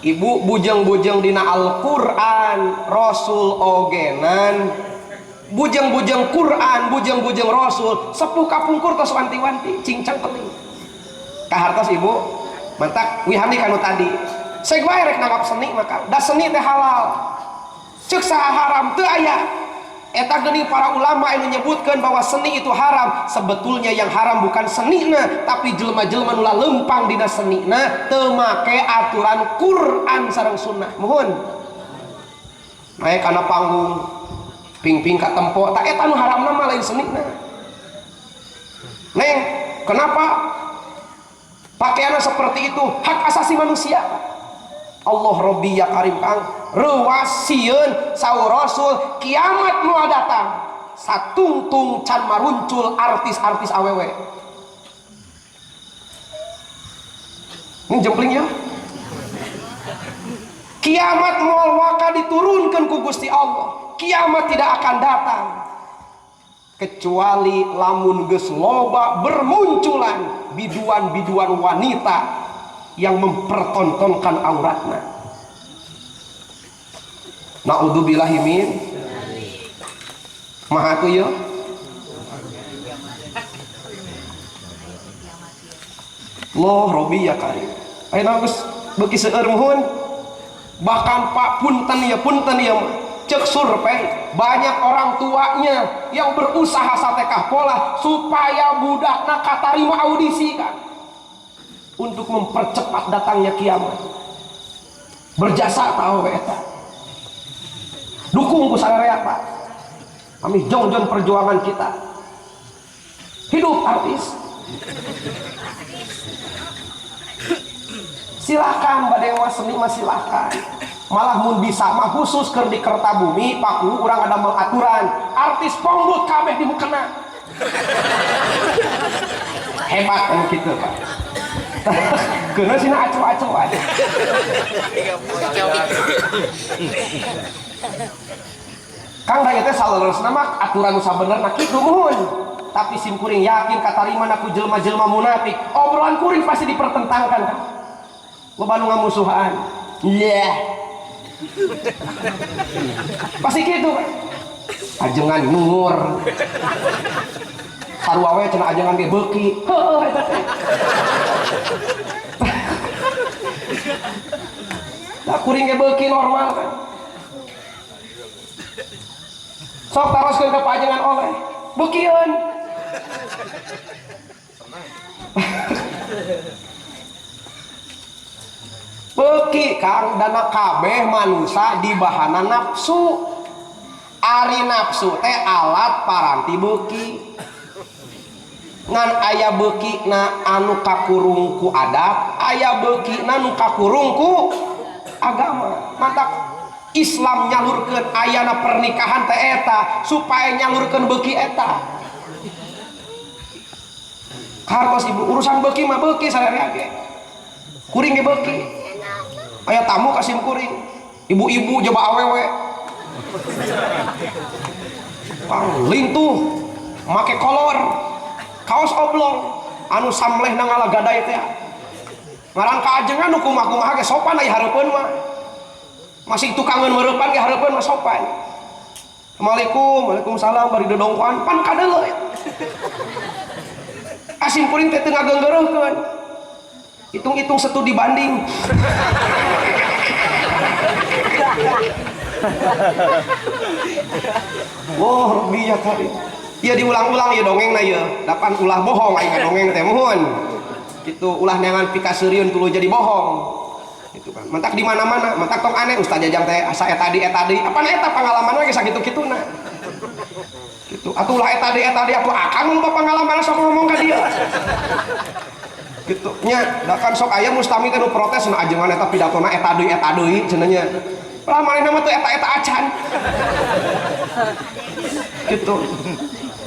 ibu bujeng-bujeng dina Al-Qur'an Rasul ogenan bujeng-bujeng Quran bujeng-bujeng Rasul sepuh kapungkur tos wanti-wanti cincang keling kahartos ibu mantak wihani kanu tadi saya gue rek nanggap seni maka da seni teh halal ceuk saha haram teu aya eta geuning para ulama anu nyebutkeun bahwa seni itu haram sebetulnya yang haram bukan senina tapi jelema-jelema nu lempang dina senina teu make aturan Quran sareng sunnah muhun naik kana panggung ping-ping ka tempo tak eta nu haramna mah lain senina neng kenapa pakaianna seperti itu hak asasi manusia Allah Robbi ya Karim Kang rewasieun saur Rasul kiamat mau datang satungtung can maruncul artis-artis awewe ini jempling ya kiamat mau waka diturunkan ku Gusti Allah kiamat tidak akan datang kecuali lamun geus loba bermunculan biduan-biduan wanita yang mempertontonkan auratna naudzubillahi min maha tuh ya loh Robi ya Karim ayeuna geus beuki seueur muhun bahkan Pak punten ya cek survei banyak orang tuanya yang berusaha satekah pola supaya budakna katarima audisi kan untuk mempercepat datangnya kiamat berjasa tahu eta dukung ku sararea Pak kami jongjon perjuangan kita hidup artis silakan badai seni mah silakan malah mun bisa mah khusus keur di Kertabumi paku urang ada mengaturan artis pongbut kabeh dimukena hebat kan gitu Pak kena sina acu-acu aja Kang da teh saleureusna mah aturan nu sabenerna kitu muhun tapi sim kuring yakin katarima aku jelema-jelema munafik obrolan kuring pasti dipertentangkan kan loba nu ngamusuhan pasti kitu kan ajengan nyungur sarua we cenah ajengan ge beuki heueuh eta teh da kuring ge beuki normal kan sok taroskeun ka pajengan oleh beukieun beuki Kang dana kabeh manusia di bahana nafsu ari nafsu teh alat paranti beuki ngan aya beukina anu kakurung ku adab aya beukina nu kakurung ku agama. Mantap Islam nyalurkeun ayana pernikahan teh eta supaya nyalurkeun beuki eta. Hartos ibu urusan beuki mah beuki sadaya ge. Kuring ge beuki. Aya tamu kasim kuring. Ibu-ibu coba awewe. Lintuh make kolor kaos oblong anu samleh na ngalagadai teh ngaran kaajengan nu kumaha-kumaha ge sopan aya hareupeun mah masih tukangan mereupan ge hareupeun mah sopan. Assalamualaikum, waalaikumsalam, bari dodongkoan pan kadeuleuy. Asim kuring teh teu ngageunggeureukkeun. Hitung-hitung studi banding. Wah, biya kali. Ieu diulang-ulang ya dongeng na ieu. Dapan ulah bohong aing dongeng teh muhun. Kitu ulah neangan pikaseurieun tuluy jadi bohong. Itu kan. Mentak di mana-mana, mentak tong aneh Ustaz Jajang teh asa eta di. Apaan eta pengalaman we sakitu-kituna. Gitu. Atuh ulah eta di atuh akang loba pengalaman sok ngomong ka dia. Gitu nya da kan sok aya mustami teh nu protes na ajengan eta pidatona eta deui cenah nya. Lah manehna mah teu eta acan. Gitu.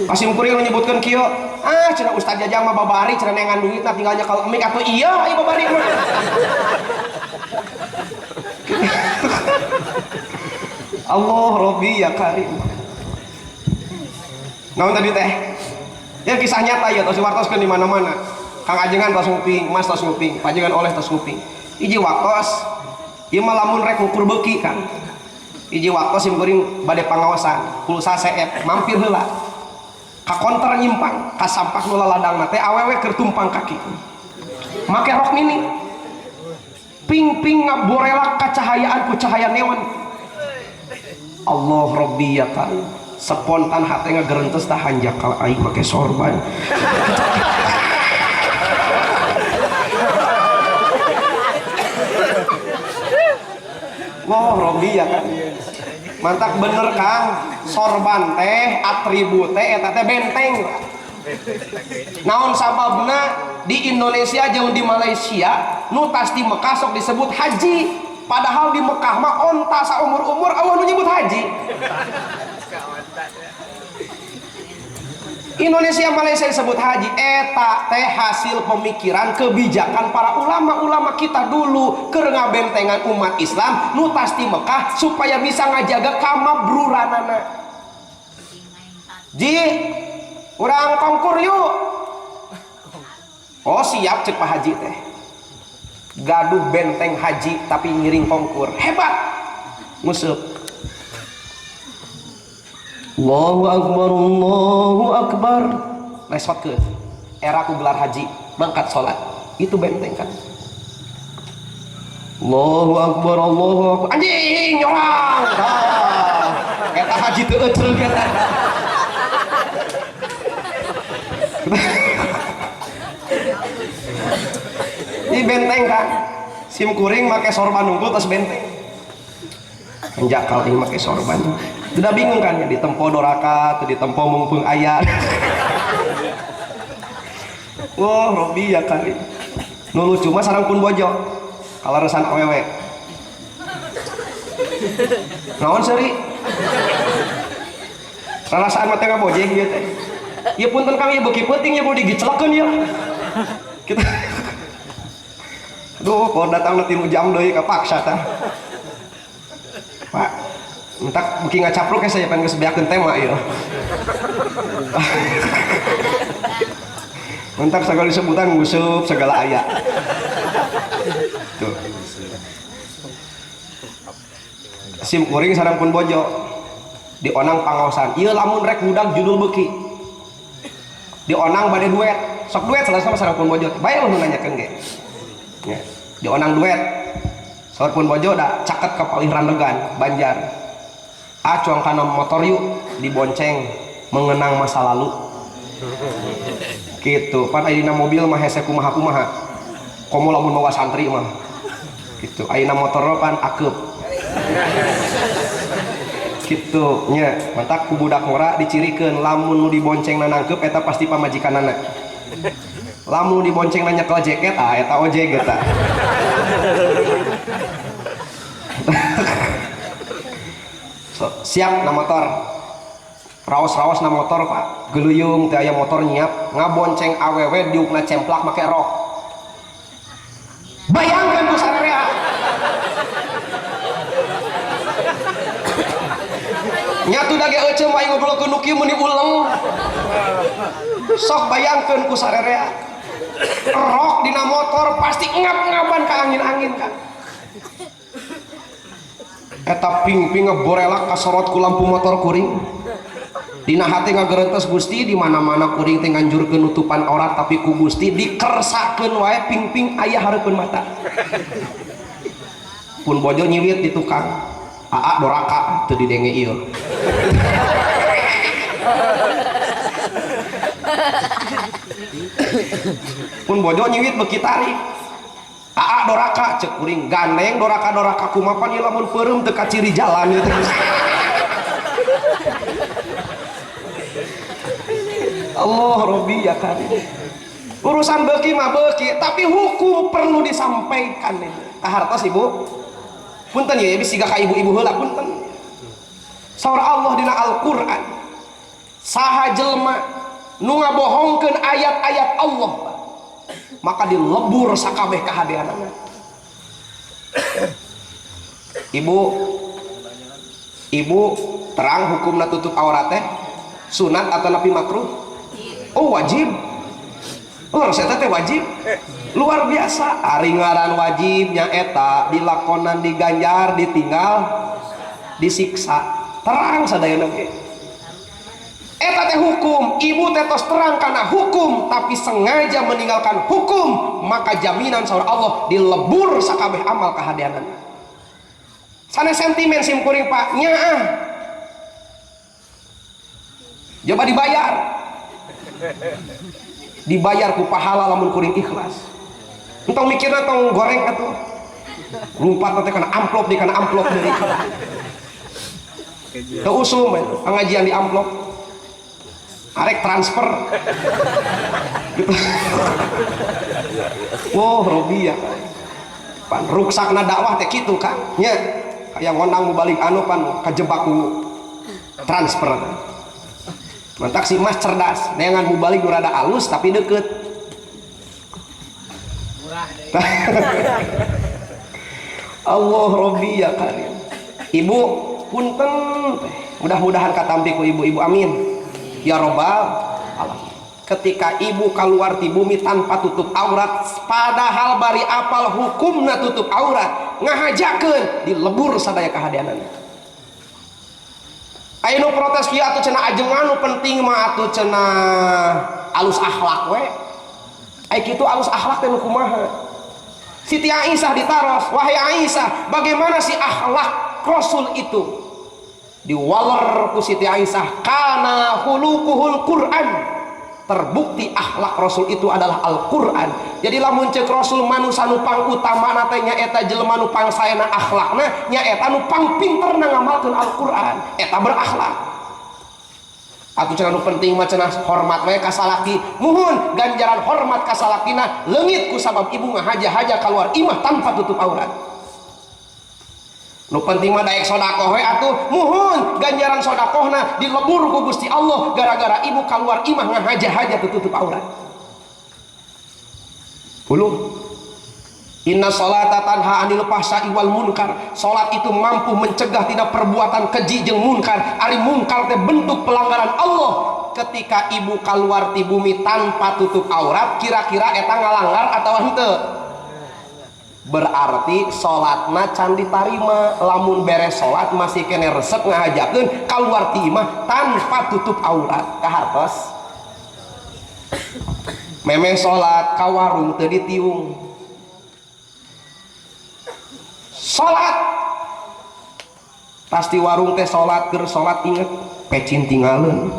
Pasim kuring menyebutkan kieu, cenah Ustaz Jajang mah babari cenah neangan duit nah tinggalnya kalau emik atuh iya aya babari mah. Allah Robbi ya Karim. Naon tadi teh? Ya kisah nyata ya tos diwartoskeun di mana-mana. Kang ajengan tos nguping, Mas tos nguping, pajengan oleh tos nguping. Hiji waktos ieu mah lamun rek ngukur beuki kan. Hiji waktos sim kuring bade pangaosan, pulsa CF mampir heula. Ka konter nyimpang, ka sampah nu laladangna teh awewe keur tumpang kaki. Make rok mini. Ping-ping ngaborelak kacahayaan ku cahaya neon. Allah Rabbi ya Karim. Spontan hate ngagerenteus tah hanjakal aing make sorban. Allah Rabbi ya kan. Mantap bener Kang, sorban teh atribut teh eta teh benteng. Naon sababna di Indonesia jeung di Malaysia nu tas di Mekah sok disebut haji, padahal di Mekah mah onta saumur-umur eueuh nu nyebut haji. Indonesia Malaysia disebut haji eta teh hasil pemikiran kebijakan para ulama-ulama kita dulu keur ngabentengan umat Islam nu tas di Mekah supaya bisa ngajaga kamabruranana. Ji urang kongkur yuk. Oh siap cek Pak Haji teh. Gaduh benteng haji tapi ngiring kongkur. Hebat. Nguseup. Allahu Akbar, Allahu Akbar. Lesotkeun. Era ku gelar haji, mangkat salat. Itu benteng kan. Allahu Akbar, Allahu Akbar. Anjing nyorang. Eta haji teu eceul eta. Ini benteng kan. Sim kuring make sorban nunggu tas benteng. Jakal ini make sorban. Udah bingung kan ya ditempo doraka, ditempo mumpung ayat. Wah, Robi ya kan. Nu lucu mah sareng pun bojo. Kalaresan awewe. Naon seuri? Rarasaan mah teh ngabojeng ieu teh. Ieu punten kami beuki peuting ya kudu digicelekeun ya. Kita aduh, kalau datang nanti jam deui kapaksa tah. Pak, entak beuki ngacapruk saya pengen geus tema ieu. Entak segala disebutan ngusup segala aya. Tuh. Sim kuring sareng pun bojo dionang pangaosan. Ieu lamun rek budak judul beuki. Dionang bade duet. Sok duet selesai sareng pun bojo. Bae nu nanyakeun ge. Ya, dionang duet. Saur pun bojo da caket ka Palih Randegan, Banjar. Cuang kana motor yuk dibonceng mengenang masa lalu. Gitu, pan ayeuna mobil mah hese kumaha-kumaha. Komo lamun bawa santri mah. Gitu, ayeuna motor pan akeup. Gitu nya, mantap ku budak ngora dicirikeun lamun nu dibonceng nangkeup eta pasti pamajikanana. Lamun dibonceng nanya ke jaket, eta ojeg eta. Siap na motor, raos-raos na motor Pak, geluyung teh aya motor nyiap, ngabonceng awewe diukna cemplak make rok. Bayangkan ku sarerea. Nyatu dage eceum aing ngobrolkeun nu kieu meuni uleng. Sok bayangkeun ku sarerea. Rok dina motor pasti ngap-ngapan ka angin-angin kan. Eta ping-ping ngeborelak kasorot ku lampu motor kuring. Dina hati ngagereuntes Gusti di mana-mana kuring teh nganjurkeun nutupan aurat tapi ku Gusti dikersakeun wae ping-ping aya hareupeun mata. Pun bojo nyiwit di tukang. Aa doraka teu didenge ieu. Pun bojo nyiwit beuki tarik. Aa doraka cek kuring gandeng doraka kumapan ieu lamun peureum teu kaciri jalan ieu teh. Allah Robbi ya kan. Urusan beuki mah beuki, tapi hukum perlu disampaikan nih. Kahartos Ibu. Punten ya bisiga ka ibu-ibu heula punten. Saur Allah dina Al-Qur'an. Saha jelema nu ngabohongkeun ayat-ayat Allah, maka dilebur sakabeh kahadeanana. Ibu terang hukumna tutup aurat teh sunat atau napi makruh? Oh wajib. Oh saya teh wajib. Luar biasa. Ari ngaran wajibnya eta dilakonan diganjar ditinggal disiksa. Terang sadayana ge. Eta teh hukum. Ibu teh tos terang karena hukum tapi sengaja meninggalkan hukum, maka jaminan saur Allah dilebur sakabeh amal kahadeanana. Sanes sentimen sim kuring Pak nyaah. Coba dibayar ku pahala lamun kuring ikhlas. Entong mikirna tong goreng atuh. Lumpat teh kana amplop di kana amplop deui. Teu usum pengajian di amplop. Arek transfer. Gitu. Wow, Robi ya. Pan ruksakna dakwah teh kitu kan. Nya aya ngondang balik anu pan kajebak ku transfer. Mantak si Mas cerdas, neangan mubalik nu rada alus tapi deket. Allah Robbi ya karim. Ibu punten teh, mudah-mudahan katampi ku ibu-ibu amin. Ya Robbal alamin. Ketika ibu keluar di bumi tanpa tutup aurat, padahal bari apal hukumna tutup aurat, ngahajakeun dilebur sadaya kahadeanana. Ayo protes kieu atuh cenah ajengan nu penting mah atuh cenah alus akhlak we. Ai kitu alus akhlak teh nu kumaha? Siti Aisyah ditaros, wahai Aisyah, bagaimana sih akhlak Rasul itu? Diwaler ku Siti Aisyah, kana khuluquhul Qur'an. Terbukti akhlak Rasul itu adalah Al-Qur'an. Jadi lamun ceuk Rasul manusia nu pangutamana teh nyaeta jelema nu pangsaena akhlakna, nyaeta nu pangpinterna ngamalkeun Al-Qur'an, eta berakhlak. Atuh cenah nu penting mah cenah hormat we ka salaki, muhun ganjaran hormat ka salakina leungit ku sabab ibu ngahaja-haja keluar imah tanpa tutup aurat. Nu penting mah daek sedekah we atuh muhun ganjaran sedekahna dilebur ku Gusti Allah gara-gara ibu keluar imah ngahaja-haja tutup aurat. Puluh Inna sholata tanha anil fahsya'i wal munkar. Salat itu mampu mencegah tina perbuatan keji jeung munkar. Ari munkar teh bentuk pelanggaran Allah. Ketika ibu keluar di bumi tanpa tutup aurat, kira-kira eta ngalanggar atau henteu? Berarti salatna can ditarima. Lamun beres salat masih kene resep ngahajakeun keluar ti imah tanpa tutup aurat. Kahartos memeh salat ka warung teu ditiung. Salat pasti warung teh salat keur salat inget pecin tinggalin.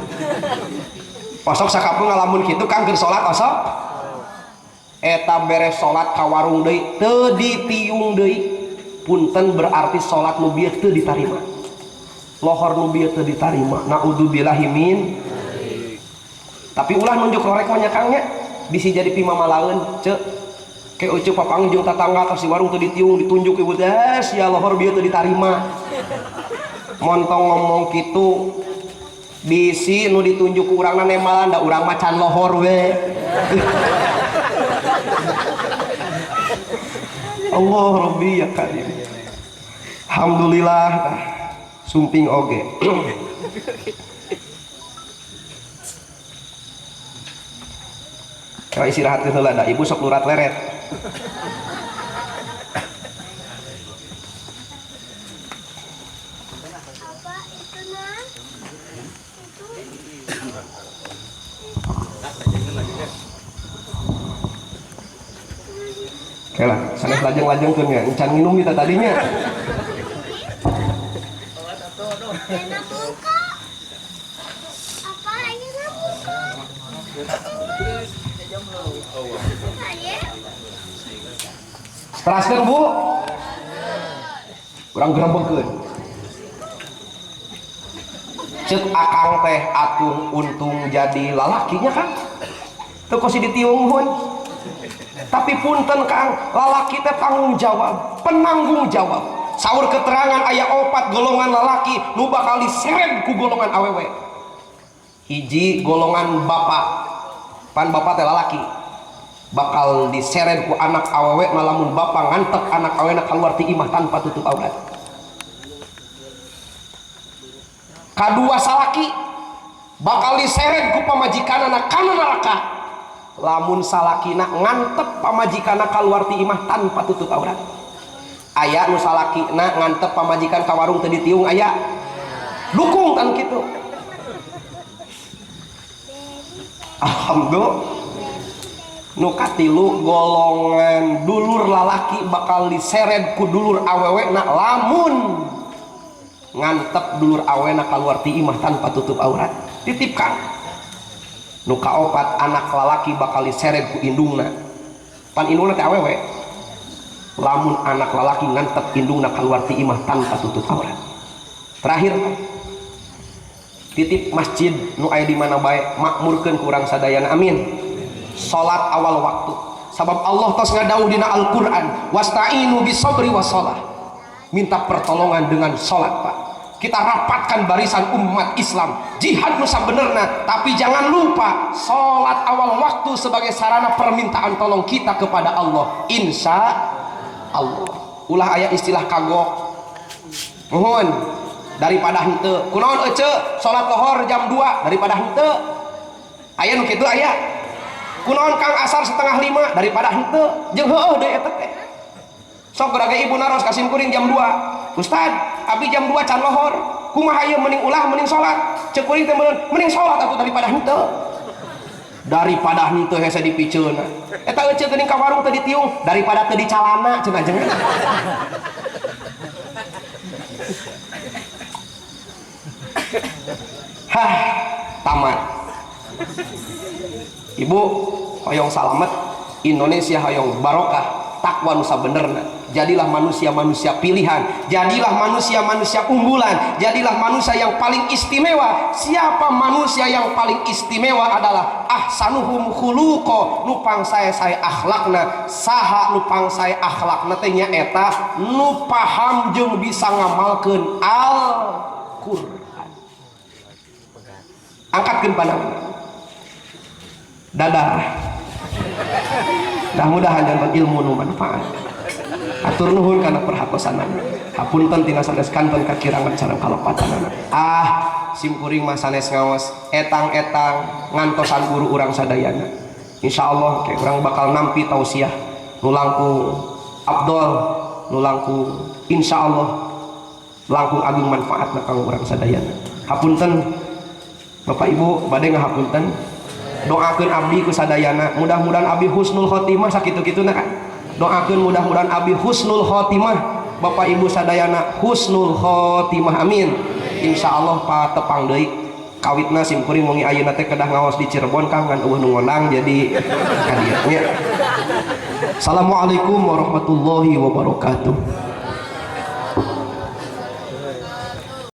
Osok sakapeung ngalamun kitu Kang keur salat osok eta beres salat ka warung deui teu ditiung deui punten berarti salat nu bieu teu ditarima, lohor nu bieu teu ditarima. Naudzubillahi min. Tapi ulah nunjuk rorek nya Kang nya bisi jadi pimamalaeun ceuk kayak ucup papangjung tatangga kasih warung tuh ditiung ditunjuk ibu teh sia lohor bieu teu ditarima montong ngomong gitu bisi nu ditunjuk ku urangna nemalan da urang macan lohor we Allah Rabbi ya karim alhamdulillah sumping oge kira istirahat ke heula da ibu sok lurat leret oke lah, sanes lajeng-lajeng kan ya, encan minum kita tadinya. Teraskan bu, kurang gerebegkeun. Cek akang teh atung untung jadi lalakinya kan, teu kosi ditiunghun. Tapi punten kang lalaki teh tanggung jawab penanggung jawab saur keterangan aya 4 golongan lalaki nu bakal diseret ku golongan awewe hiji golongan bapak pan bapak teh lalaki bakal diseret ku anak awewe nalamun bapak ngantek anak awena keluar ti imah tanpa tutup aurat kadua salaki bakal diseret ku pamajikanana kana neraka lamun salakina ngantep pamajikana keluar ti imah tanpa tutup aurat aya nu salakina ngantep pamajikan ka warung teu ditiung aya dukung kan kitu alhamdulillah nu katilu golongan dulur lalaki bakal diseret ku dulur awewena lamun ngantep dulur awena keluar ti imah tanpa tutup aurat titipkan nu kaopat anak lalaki bakal diseret ku indungna pan indungna teh awewe lamun anak lalaki ngantep indungna keluar ti imah tanpa tutup aurat terakhir titip masjid nu aya di mana bae makmurkeun ku urang sadayana amin salat awal waktu sabab Allah tos ngadauh dina Al-Qur'an wasta'inu bisabri wassalah minta pertolongan dengan salat Pak kita rapatkan barisan umat Islam jihad nusa benerna tapi jangan lupa sholat awal waktu sebagai sarana permintaan tolong kita kepada Allah insya Allah ulah aya istilah kagok mohon daripada henteu kunaon ece sholat lohor jam 2 daripada henteu aya nu kitu aya kunaon kang asar 4:30 daripada henteu jeung heueuh deui eta teh sok geraga ibu naros kasim kuring jam 2 Ustad, abi jam 2 can lohor kumaha ieu mending ulah mending salat ceuk kuring teh mending salat atuh daripada henteu hese dipiceuna eta euceuk geuning ka warung teu ditiung daripada teu dicalana cenah jeung hah tamat ibu hoyong salamet Indonesia hoyong barokah takwa nu sabenerna jadilah manusia-manusia pilihan jadilah manusia-manusia unggulan jadilah manusia yang paling istimewa siapa manusia yang paling istimewa adalah ahsanuhum khuluqa nu pangsae sae akhlakna saha nu pangsae akhlakna teh nya eta nu paham jeung bisa ngamalkeun Al-Qur'an angkatkeun pandangan dadah mudah-mudahan jangan ilmu nu manfaat atur nuhun karena perhatosanan hapunten tina sanes kanten kakirangan sareng kalopatanana simkuring mah sanes ngaos etang-etang ngantosan guru urang sadayana insyaallah kayak urang bakal nampi tausiah nu langkung afdol nu langkung insyaallah langkung agung manfaatna kanggo urang sadayana hapunten Bapak Ibu bade ngahapunten doakeun abdi ku sadayana mudah-mudahan abdi husnul khotimah sakitu-kituna kan doakeun mudah-mudahan abdi husnul khotimah Bapak Ibu sadayana husnul khotimah amin insyaallah patepang deui kawitna simkuring mungi ayeuna teh kedah ngaos di Cirebon Kang ngan eueuh nu ngondang jadi ka dieu nya Assalamualaikum warahmatullahi wabarakatuh.